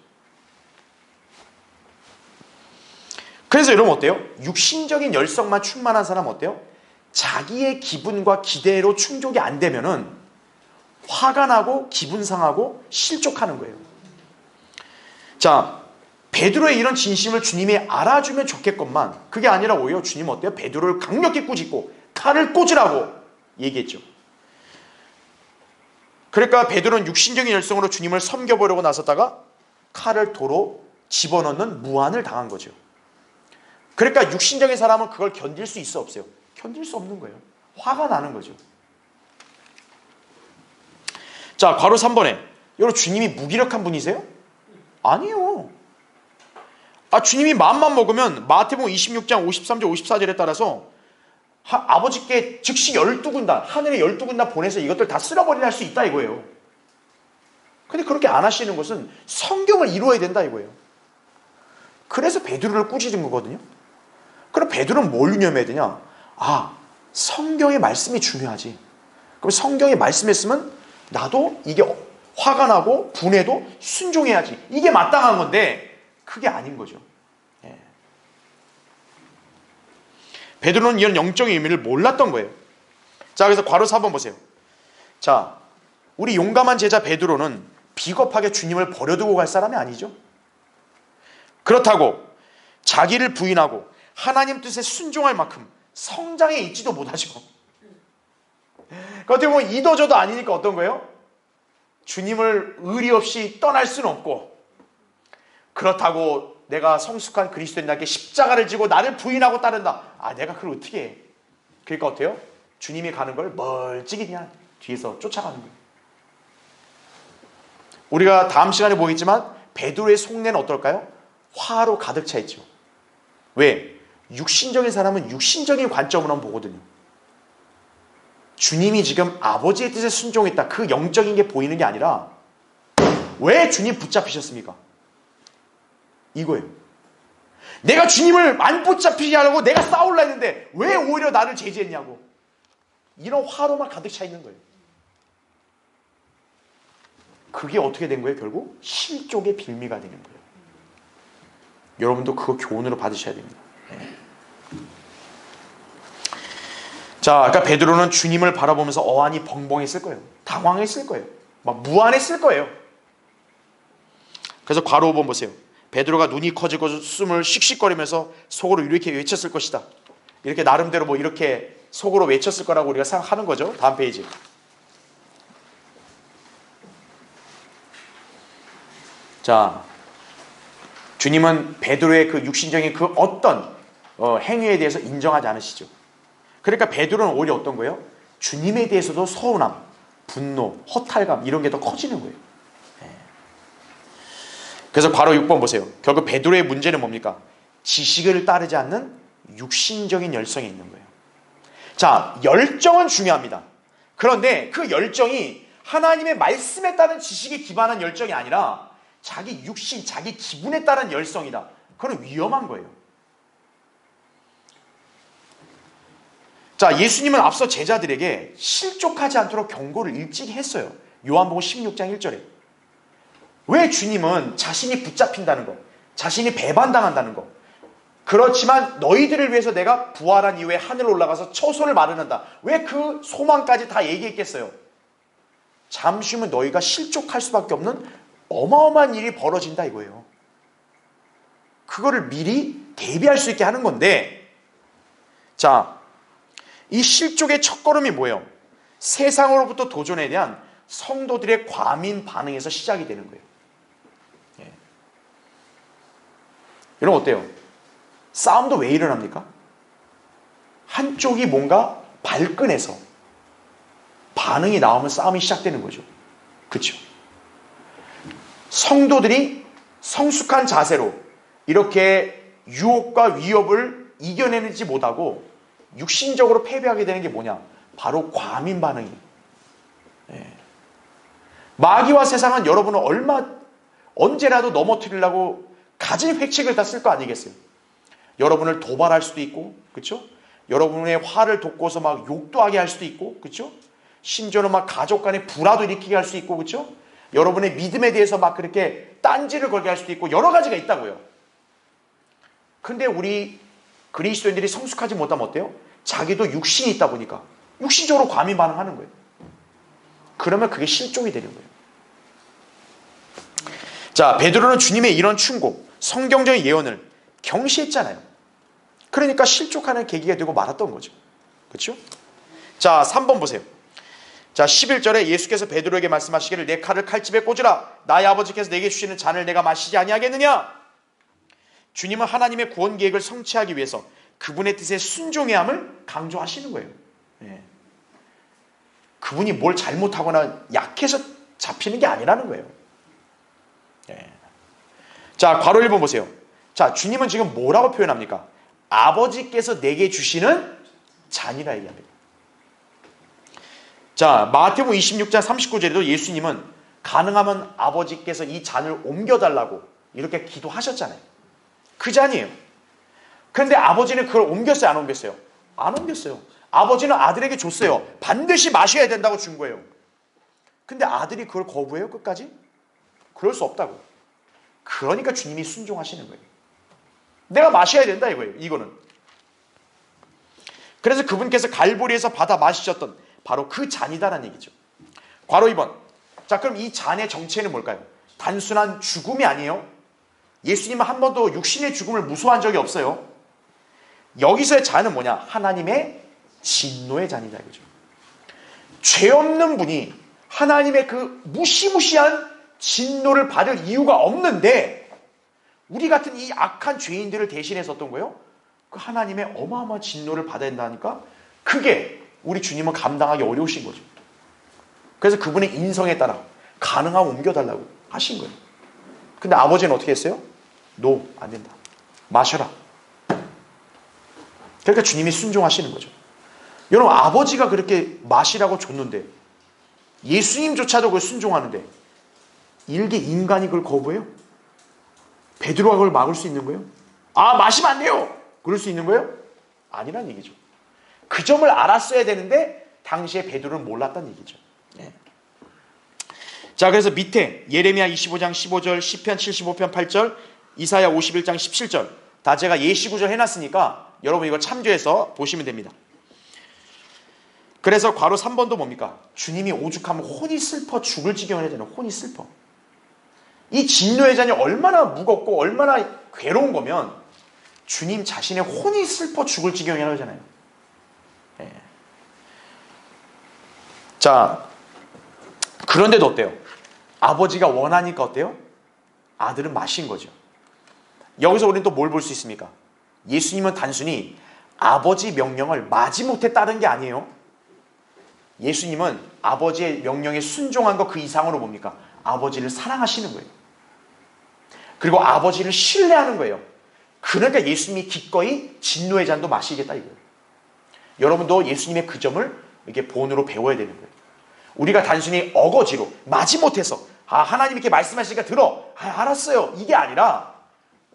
그래서 여러분 어때요? 육신적인 열성만 충만한 사람 어때요? 자기의 기분과 기대로 충족이 안 되면은 화가 나고 기분 상하고 실족하는 거예요. 자, 베드로의 이런 진심을 주님이 알아주면 좋겠건만, 그게 아니라 오히려 주님은 어때요? 베드로를 강력히 꾸짖고 칼을 꽂으라고 얘기했죠. 그러니까 베드로는 육신적인 열성으로 주님을 섬겨보려고 나섰다가 칼을 도로 집어넣는 무한을 당한 거죠. 그러니까 육신적인 사람은 그걸 견딜 수 있어 없어요? 견딜 수 없는 거예요. 화가 나는 거죠. 자, 괄호 3번에 여러분 주님이 무기력한 분이세요? 아니요. 주님이 마음만 먹으면 마태복음 26장 53절 54절에 따라서 아버지께 즉시 12군단, 하늘에 12군단 보내서 이것들 다 쓸어버리라 할 수 있다 이거예요. 근데 그렇게 안 하시는 것은 성경을 이루어야 된다 이거예요. 그래서 베드로를 꾸짖은 거거든요. 그럼 베드로는 뭘 유념해야 되냐? 성경의 말씀이 중요하지. 그럼 성경의 말씀했으면 나도 이게 화가 나고 분해도 순종해야지, 이게 마땅한 건데 그게 아닌 거죠. 예. 베드로는 이런 영적인 의미를 몰랐던 거예요. 자, 그래서 괄호 4번 보세요. 자, 우리 용감한 제자 베드로는 비겁하게 주님을 버려두고 갈 사람이 아니죠. 그렇다고 자기를 부인하고 하나님 뜻에 순종할 만큼 성장해 있지도 못하죠. 어떻게 보면 이도저도 아니니까 어떤 거예요? 주님을 의리 없이 떠날 수는 없고, 그렇다고 내가 성숙한 그리스도인에게 십자가를 지고 나를 부인하고 따른다, 내가 그걸 어떻게 해? 그러니까 어때요? 주님이 가는 걸 멀찍이 그냥 뒤에서 쫓아가는 거예요. 우리가 다음 시간에 보겠지만 베드로의 속내는 어떨까요? 화로 가득 차 있죠. 왜? 육신적인 사람은 육신적인 관점으로만 보거든요. 주님이 지금 아버지의 뜻에 순종했다, 그 영적인 게 보이는 게 아니라 왜 주님 붙잡히셨습니까? 이거예요. 내가 주님을 안 붙잡히게 하려고 내가 싸우려 했는데 왜 오히려 나를 제지했냐고. 이런 화로만 가득 차 있는 거예요. 그게 어떻게 된 거예요? 결국 실족의 빌미가 되는 거예요. 여러분도 그거 교훈으로 받으셔야 됩니다. 자, 그러니까 베드로는 주님을 바라보면서 어안이 벙벙했을 거예요. 당황했을 거예요. 막 무안했을 거예요. 그래서 괄호 5번 보세요. 베드로가 눈이 커지고 숨을 씩씩거리면서 속으로 이렇게 외쳤을 것이다. 이렇게 나름대로 뭐 이렇게 속으로 외쳤을 거라고 우리가 생각하는 거죠. 다음 페이지. 자, 주님은 베드로의 그 육신적인 그 어떤 행위에 대해서 인정하지 않으시죠. 그러니까 베드로는 오히려 어떤 거예요? 주님에 대해서도 서운함, 분노, 허탈감 이런 게 더 커지는 거예요. 그래서 괄호 6번 보세요. 결국 베드로의 문제는 뭡니까? 지식을 따르지 않는 육신적인 열성이 있는 거예요. 자, 열정은 중요합니다. 그런데 그 열정이 하나님의 말씀에 따른 지식에 기반한 열정이 아니라 자기 육신, 자기 기분에 따른 열성이다. 그건 위험한 거예요. 자, 예수님은 앞서 제자들에게 실족하지 않도록 경고를 일찍 했어요. 요한복음 16장 1절에. 왜 주님은 자신이 붙잡힌다는 거, 자신이 배반당한다는 거, 그렇지만 너희들을 위해서 내가 부활한 이후에 하늘 올라가서 처소를 마련한다. 왜 그 소망까지 다 얘기했겠어요? 잠시 후면 너희가 실족할 수밖에 없는 어마어마한 일이 벌어진다 이거예요. 그거를 미리 대비할 수 있게 하는 건데, 자, 이 실족의 첫걸음이 뭐예요? 세상으로부터 도전에 대한 성도들의 과민 반응에서 시작이 되는 거예요. 여러분 어때요? 싸움도 왜 일어납니까? 한쪽이 뭔가 발끈해서 반응이 나오면 싸움이 시작되는 거죠. 그렇죠? 성도들이 성숙한 자세로 이렇게 유혹과 위협을 이겨내지 못하고 육신적으로 패배하게 되는 게 뭐냐? 바로 과민 반응이에요. 마귀와 세상은 여러분을 언제라도 넘어뜨리려고 가진 획책을 다 쓸 거 아니겠어요? 여러분을 도발할 수도 있고, 그렇죠? 여러분의 화를 돋궈서 막 욕도 하게 할 수도 있고, 그렇죠? 심지어는 막 가족 간에 불화도 일으키게 할 수 있고, 그렇죠? 여러분의 믿음에 대해서 막 그렇게 딴지를 걸게 할 수도 있고, 여러 가지가 있다고요. 근데 우리 그리스도인들이 성숙하지 못하면 어때요? 자기도 육신이 있다 보니까 육신적으로 과민 반응하는 거예요. 그러면 그게 실족이 되는 거예요. 자, 베드로는 주님의 이런 충고, 성경적인 예언을 경시했잖아요. 그러니까 실족하는 계기가 되고 말았던 거죠. 그렇죠? 자, 3번 보세요. 자, 11절에 예수께서 베드로에게 말씀하시기를 내 칼을 칼집에 꽂으라. 나의 아버지께서 내게 주시는 잔을 내가 마시지 아니하겠느냐? 주님은 하나님의 구원 계획을 성취하기 위해서 그분의 뜻에 순종해야 함을 강조하시는 거예요. 그분이 뭘 잘못하거나 약해서 잡히는 게 아니라는 거예요. 자, 괄호 1번 보세요. 자, 주님은 지금 뭐라고 표현합니까? 아버지께서 내게 주시는 잔이라 얘기합니다. 자, 마태복음 26장 39절에도 예수님은 가능하면 아버지께서 이 잔을 옮겨달라고 이렇게 기도하셨잖아요. 그 잔이에요. 그런데 아버지는 그걸 옮겼어요, 안 옮겼어요? 안 옮겼어요. 아버지는 아들에게 줬어요. 반드시 마셔야 된다고 준 거예요. 근데 아들이 그걸 거부해요, 끝까지? 그럴 수 없다고. 그러니까 주님이 순종하시는 거예요. 내가 마셔야 된다 이거예요, 이거는. 그래서 그분께서 갈보리에서 받아 마시셨던 바로 그 잔이다라는 얘기죠. 괄호 2번. 자, 그럼 이 잔의 정체는 뭘까요? 단순한 죽음이 아니에요. 예수님은 한 번도 육신의 죽음을 무서워한 적이 없어요. 여기서의 잔은 뭐냐? 하나님의 진노의 잔이다 이거죠. 죄 없는 분이 하나님의 그 무시무시한 진노를 받을 이유가 없는데 우리 같은 이 악한 죄인들을 대신해서 어떤 거예요? 그 하나님의 어마어마한 진노를 받아야 된다니까 그게 우리 주님은 감당하기 어려우신 거죠. 그래서 그분의 인성에 따라 가능하면 옮겨달라고 하신 거예요. 근데 아버지는 어떻게 했어요? 노, 안 된다. 마셔라. 그러니까 주님이 순종하시는 거죠. 여러분, 아버지가 그렇게 마시라고 줬는데 예수님조차도 그걸 순종하는데 일개 인간이 그걸 거부해요? 베드로가 그걸 막을 수 있는 거예요? 아, 마시면 안 돼요! 그럴 수 있는 거예요? 아니란 얘기죠. 그 점을 알았어야 되는데 당시에 베드로는 몰랐다는 얘기죠. 자, 그래서 밑에 예레미야 25장 15절, 시편 75편 8절, 이사야 51장 17절 다 제가 예시구절 해놨으니까 여러분 이거 참조해서 보시면 됩니다. 그래서 괄호 3번도 뭡니까? 주님이 오죽하면 혼이 슬퍼 죽을 지경을 하잖아요. 혼이 슬퍼. 이 진노의 잔이 얼마나 무겁고 얼마나 괴로운 거면 주님 자신의 혼이 슬퍼 죽을 지경이라고 하잖아요. 예. 자, 그런데도 어때요? 아버지가 원하니까 어때요? 아들은 마신 거죠. 여기서 우리는 또 뭘 볼 수 있습니까? 예수님은 단순히 아버지 명령을 마지못해 따른 게 아니에요. 예수님은 아버지의 명령에 순종한 것 그 이상으로 뭡니까? 아버지를 사랑하시는 거예요. 그리고 아버지를 신뢰하는 거예요. 그러니까 예수님이 기꺼이 진노의 잔도 마시겠다 이거예요. 여러분도 예수님의 그 점을 이렇게 본으로 배워야 되는 거예요. 우리가 단순히 어거지로 마지못해서 하나님 이렇게 말씀하시니까 들어 알았어요 이게 아니라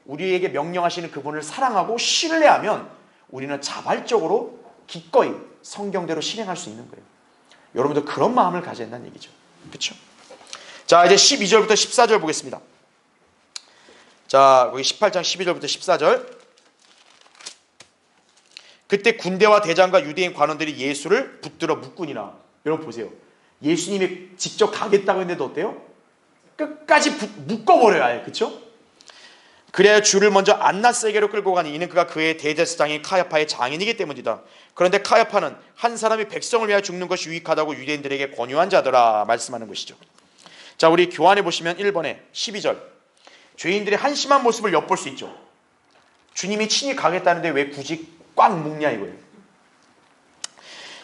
우리에게 명령하시는 그분을 사랑하고 신뢰하면 우리는 자발적으로 기꺼이 성경대로 실행할 수 있는 거예요. 여러분도 그런 마음을 가져야 된다는 얘기죠. 그렇죠? 자, 이제 12절부터 14절 보겠습니다. 자, 거기 18장 12절부터 14절. 그때 군대와 대장과 유대인 관원들이 예수를 붙들어 묶으니라. 여러분 보세요. 예수님이 직접 가겠다고 했는데도 어때요? 끝까지 묶어버려야 해. 그렇죠? 그래야 주를 먼저 안나스에게로 끌고 가니 이는 그가 그의 대제사장인 카야파의 장인이기 때문이다. 그런데 카야파는 한 사람이 백성을 위하여 죽는 것이 유익하다고 유대인들에게 권유한 자더라 말씀하는 것이죠. 자, 우리 교환해 보시면 1번에 12절. 죄인들의 한심한 모습을 엿볼 수 있죠. 주님이 친히 가겠다는데 왜 굳이 꽉 묶냐 이거예요.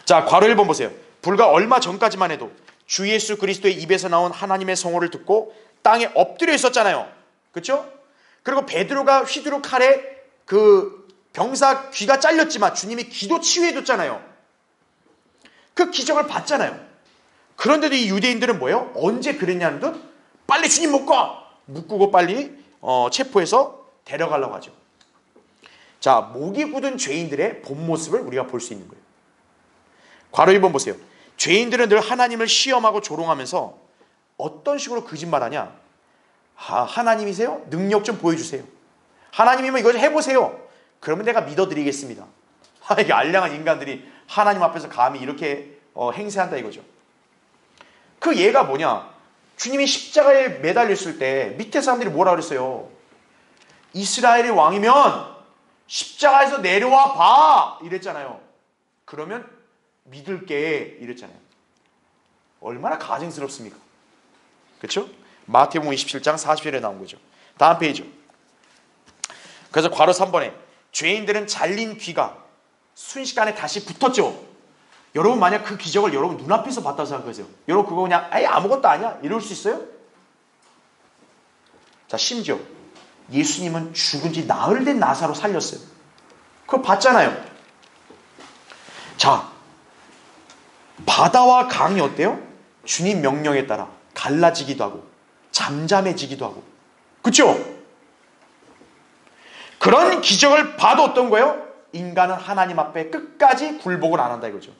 자, 괄호 1번 보세요. 불과 얼마 전까지만 해도 주 예수 그리스도의 입에서 나온 하나님의 성호를 듣고 땅에 엎드려 있었잖아요. 그렇죠? 그리고 베드로가 휘두르 칼에 그 병사 귀가 잘렸지만 주님이 기도 치유해 줬잖아요. 그 기적을 봤잖아요. 그런데도 이 유대인들은 뭐예요? 언제 그랬냐는 듯 빨리 주님 묶고 빨리 체포해서 데려가려고 하죠. 자, 목이 굳은 죄인들의 본 모습을 우리가 볼 수 있는 거예요. 괄호 1번 보세요. 죄인들은 늘 하나님을 시험하고 조롱하면서 어떤 식으로 거짓말하냐? 하나님이세요? 능력 좀 보여주세요. 하나님이면 이거 좀 해보세요. 그러면 내가 믿어드리겠습니다. 이게 알량한 인간들이 하나님 앞에서 감히 이렇게 행세한다 이거죠. 그 예가 뭐냐? 주님이 십자가에 매달렸을 때 밑에 사람들이 뭐라 그랬어요? 이스라엘의 왕이면 십자가에서 내려와 봐 이랬잖아요. 그러면 믿을게 이랬잖아요. 얼마나 가증스럽습니까? 그렇죠? 마태복음 27장 40절에 나온 거죠. 다음 페이지. 그래서 괄호 3번에 죄인들은 잘린 귀가 순식간에 다시 붙었죠. 여러분 만약 그 기적을 여러분 눈앞에서 봤다고 생각하세요. 여러분 그거 그냥 아무것도 아니야? 이럴 수 있어요? 자, 심지어 예수님은 죽은 지 나흘 된 나사로 살렸어요. 그거 봤잖아요. 자, 바다와 강이 어때요? 주님 명령에 따라 갈라지기도 하고 잠잠해지기도 하고. 그렇죠? 그런 기적을 봐도 어떤 거예요? 인간은 하나님 앞에 끝까지 굴복을 안 한다 이거죠.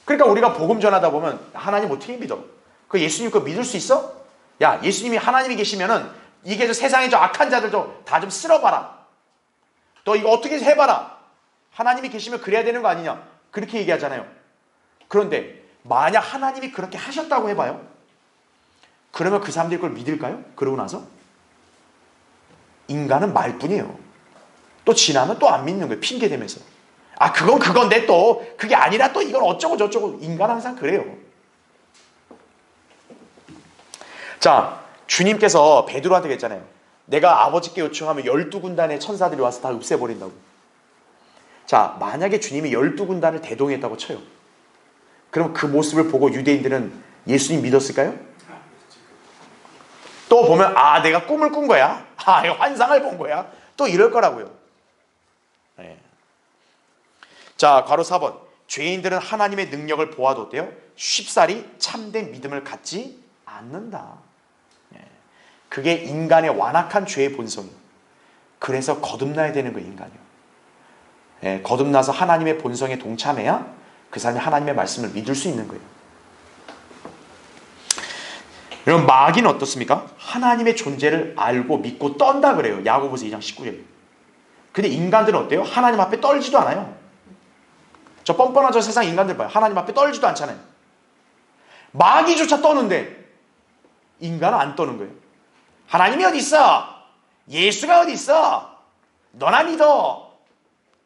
그러니까 우리가 복음 전하다 보면 하나님 어떻게 믿어? 그 예수님 그거 믿을 수 있어? 야, 예수님이 하나님이 계시면은 이게 세상에 저 악한 자들도 다 좀 쓸어봐라. 너 이거 어떻게 해봐라. 하나님이 계시면 그래야 되는 거 아니냐. 그렇게 얘기하잖아요. 그런데 만약 하나님이 그렇게 하셨다고 해봐요. 그러면 그 사람들이 그걸 믿을까요? 그러고 나서? 인간은 말뿐이에요. 또 지나면 또 안 믿는 거예요. 핑계 대면서. 그건 그건데 또 그게 아니라 또 이건 어쩌고 저쩌고. 인간 항상 그래요. 자, 주님께서 베드로한테 그랬잖아요. 내가 아버지께 요청하면 12군단의 천사들이 와서 다 없애버린다고. 자, 만약에 주님이 12군단을 대동했다고 쳐요. 그럼 그 모습을 보고 유대인들은 예수님 믿었을까요? 또 보면 내가 꿈을 꾼 거야. 환상을 본 거야. 또 이럴 거라고요. 네. 자, 괄호 4번. 죄인들은 하나님의 능력을 보아도 어때요? 쉽사리 참된 믿음을 갖지 않는다. 네. 그게 인간의 완악한 죄의 본성이에요. 그래서 거듭나야 되는 거예요, 인간이요. 네, 거듭나서 하나님의 본성에 동참해야 그 사람이 하나님의 말씀을 믿을 수 있는 거예요. 여러분, 마귀는 어떻습니까? 하나님의 존재를 알고 믿고 떤다 그래요. 야고보서 2장 19절. 근데 인간들은 어때요? 하나님 앞에 떨지도 않아요. 저 뻔뻔한 저 세상 인간들 봐요. 하나님 앞에 떨지도 않잖아요. 마귀조차 떠는데 인간은 안 떠는 거예요. 하나님이 어디 있어? 예수가 어디 있어? 너나 믿어.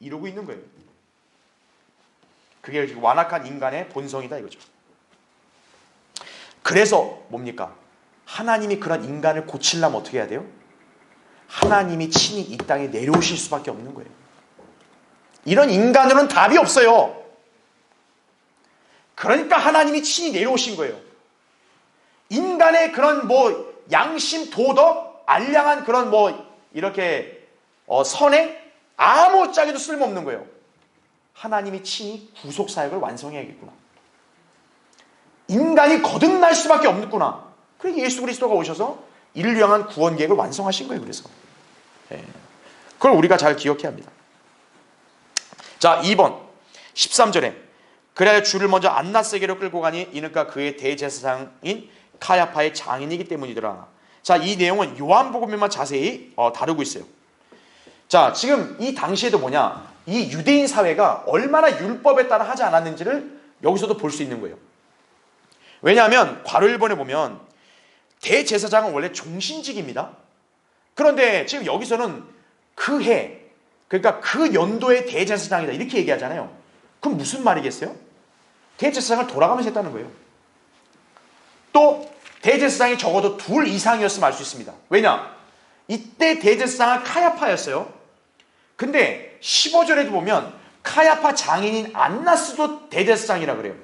이러고 있는 거예요. 그게 완악한 인간의 본성이다 이거죠. 그래서 뭡니까? 하나님이 그런 인간을 고치려면 어떻게 해야 돼요? 하나님이 친히 이 땅에 내려오실 수밖에 없는 거예요. 이런 인간으로는 답이 없어요. 그러니까 하나님이 친히 내려오신 거예요. 인간의 그런 양심, 도덕, 알량한 그런 이렇게 선행 아무짝에도 쓸모없는 거예요. 하나님이 친히 구속사역을 완성해야겠구나. 인간이 거듭날 수밖에 없구나. 그래서 예수 그리스도가 오셔서 이를 위한 구원 계획을 완성하신 거예요. 그래서 그걸 우리가 잘 기억해야 합니다. 자, 2번 13절에 그래야 주를 먼저 안낫세게로 끌고 가니 이는가 그의 대제사장인 카야파의 장인이기 때문이더라. 자, 이 내용은 요한복음에만 자세히 다루고 있어요. 자, 지금 이 당시에도 이 유대인 사회가 얼마나 율법에 따라 하지 않았는지를 여기서도 볼 수 있는 거예요. 왜냐하면 괄호 1번에 보면 대제사장은 원래 종신직입니다. 그런데 지금 여기서는 그 해, 그러니까 그 연도의 대제사장이다 이렇게 얘기하잖아요. 그럼 무슨 말이겠어요? 대제사장을 돌아가면서 했다는 거예요. 또 대제사장이 적어도 둘 이상이었으면 알 수 있습니다. 왜냐? 이때 대제사장은 카야파였어요. 근데 15절에도 보면 카야파 장인인 안나스도 대제사장이라 그래요.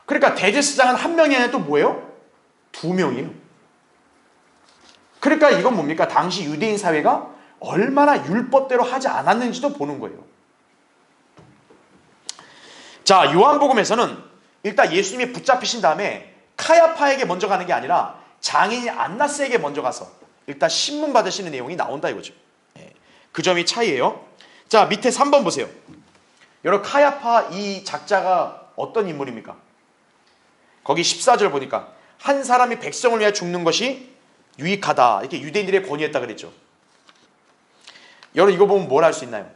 그러니까 대제사장은 한 명이 아니라 또 뭐예요? 두 명이에요. 그러니까 이건 뭡니까? 당시 유대인 사회가 얼마나 율법대로 하지 않았는지도 보는 거예요. 자, 요한복음에서는 일단 예수님이 붙잡히신 다음에 카야파에게 먼저 가는 게 아니라 장인인 안나스에게 먼저 가서 일단 신문 받으시는 내용이 나온다 이거죠. 그 점이 차이예요. 자, 밑에 3번 보세요. 여러분, 카야파 이 작자가 어떤 인물입니까? 거기 14절 보니까 한 사람이 백성을 위해 죽는 것이 유익하다 이렇게 유대인들의 권위했다 그랬죠. 여러분, 이거 보면 뭘 알 수 있나요?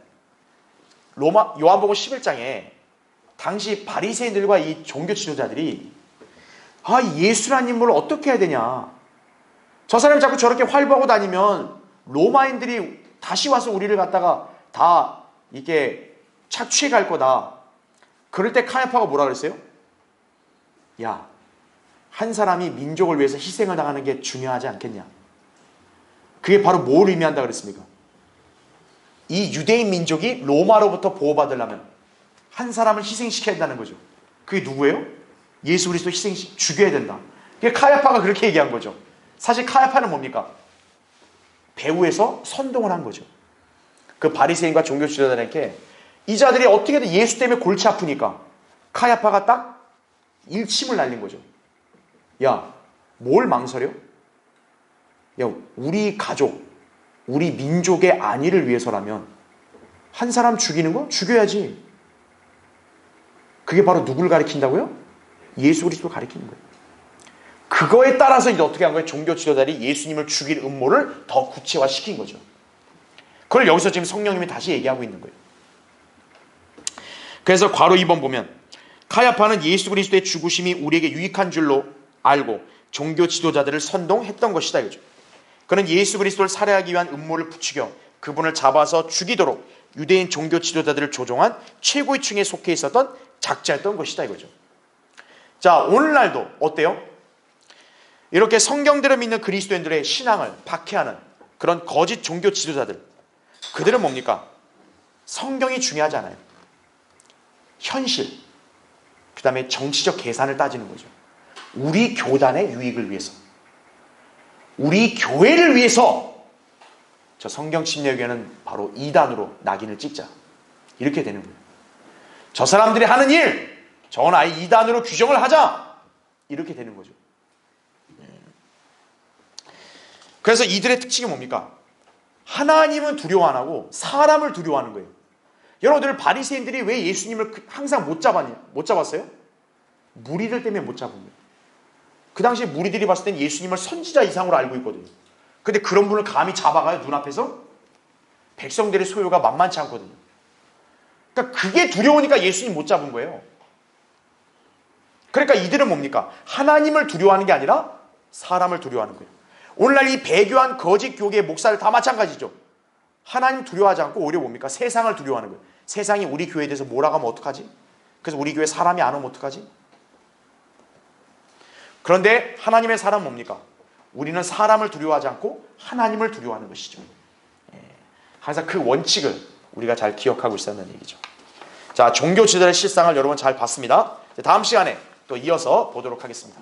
요한복음 11장에 당시 바리새인들과 이 종교 지도자들이 예수라는 인물을 어떻게 해야 되냐, 저 사람이 자꾸 저렇게 활보하고 다니면 로마인들이 다시 와서 우리를 갖다가 다 이렇게 착취해 갈 거다. 그럴 때 카야파가 뭐라 그랬어요? 야, 한 사람이 민족을 위해서 희생을 당하는 게 중요하지 않겠냐. 그게 바로 뭘 의미한다 그랬습니까? 이 유대인 민족이 로마로부터 보호받으려면 한 사람을 희생시켜야 된다는 거죠. 그게 누구예요? 예수 그리스도 죽여야 된다. 그게 카야파가 그렇게 얘기한 거죠. 사실 카야파는 뭡니까? 배후에서 선동을 한 거죠. 그 바리새인과 종교 지도자들에게 이 자들이 어떻게든 예수 때문에 골치 아프니까 카야파가 딱 일침을 날린 거죠. 야, 뭘 망설여? 야, 우리 가족, 우리 민족의 안위를 위해서라면 한 사람 죽이는 거 죽여야지. 그게 바로 누구를 가리킨다고요? 예수 그리스도를 가리키는 거예요. 그거에 따라서 이제 어떻게 한 거예요? 종교 지도자들이 예수님을 죽일 음모를 더 구체화시킨 거죠. 그걸 여기서 지금 성령님이 다시 얘기하고 있는 거예요. 그래서 괄호 2번 보면 카야파는 예수 그리스도의 죽으심이 우리에게 유익한 줄로 알고 종교 지도자들을 선동했던 것이다 이거죠. 그는 예수 그리스도를 살해하기 위한 음모를 부추겨 그분을 잡아서 죽이도록 유대인 종교 지도자들을 조종한 최고의 층에 속해 있었던 작자였던 것이다 이거죠. 자, 오늘날도 어때요? 이렇게 성경대로 믿는 그리스도인들의 신앙을 박해하는 그런 거짓 종교 지도자들, 그들은 뭡니까? 성경이 중요하지 않아요. 현실, 그 다음에 정치적 계산을 따지는 거죠. 우리 교단의 유익을 위해서, 우리 교회를 위해서 저 성경 침례교회는 바로 이단으로 낙인을 찍자, 이렇게 되는 거예요. 저 사람들이 하는 일, 저건 아예 이단으로 규정을 하자, 이렇게 되는 거죠. 그래서 이들의 특징이 뭡니까? 하나님은 두려워 안 하고 사람을 두려워하는 거예요. 여러분들, 바리새인들이 왜 예수님을 항상 못 잡았어요? 무리들 때문에 못 잡은 거예요. 그 당시 무리들이 봤을 땐 예수님을 선지자 이상으로 알고 있거든요. 근데 그런 분을 감히 잡아가요, 눈앞에서? 백성들의 소요가 만만치 않거든요. 그러니까 그게 두려우니까 예수님 못 잡은 거예요. 그러니까 이들은 뭡니까? 하나님을 두려워하는 게 아니라 사람을 두려워하는 거예요. 오늘날 이 배교한 거짓 교계의 목사들 다 마찬가지죠. 하나님 두려워하지 않고 오히려 뭡니까? 세상을 두려워하는 거예요. 세상이 우리 교회에 대해서 뭐라고 하면 어떡하지? 그래서 우리 교회 사람이 안 오면 어떡하지? 그런데 하나님의 사람은 뭡니까? 우리는 사람을 두려워하지 않고 하나님을 두려워하는 것이죠. 항상 그 원칙을 우리가 잘 기억하고 있었는 얘기죠. 자, 종교 지도자의 실상을 여러분 잘 봤습니다. 다음 시간에 또 이어서 보도록 하겠습니다.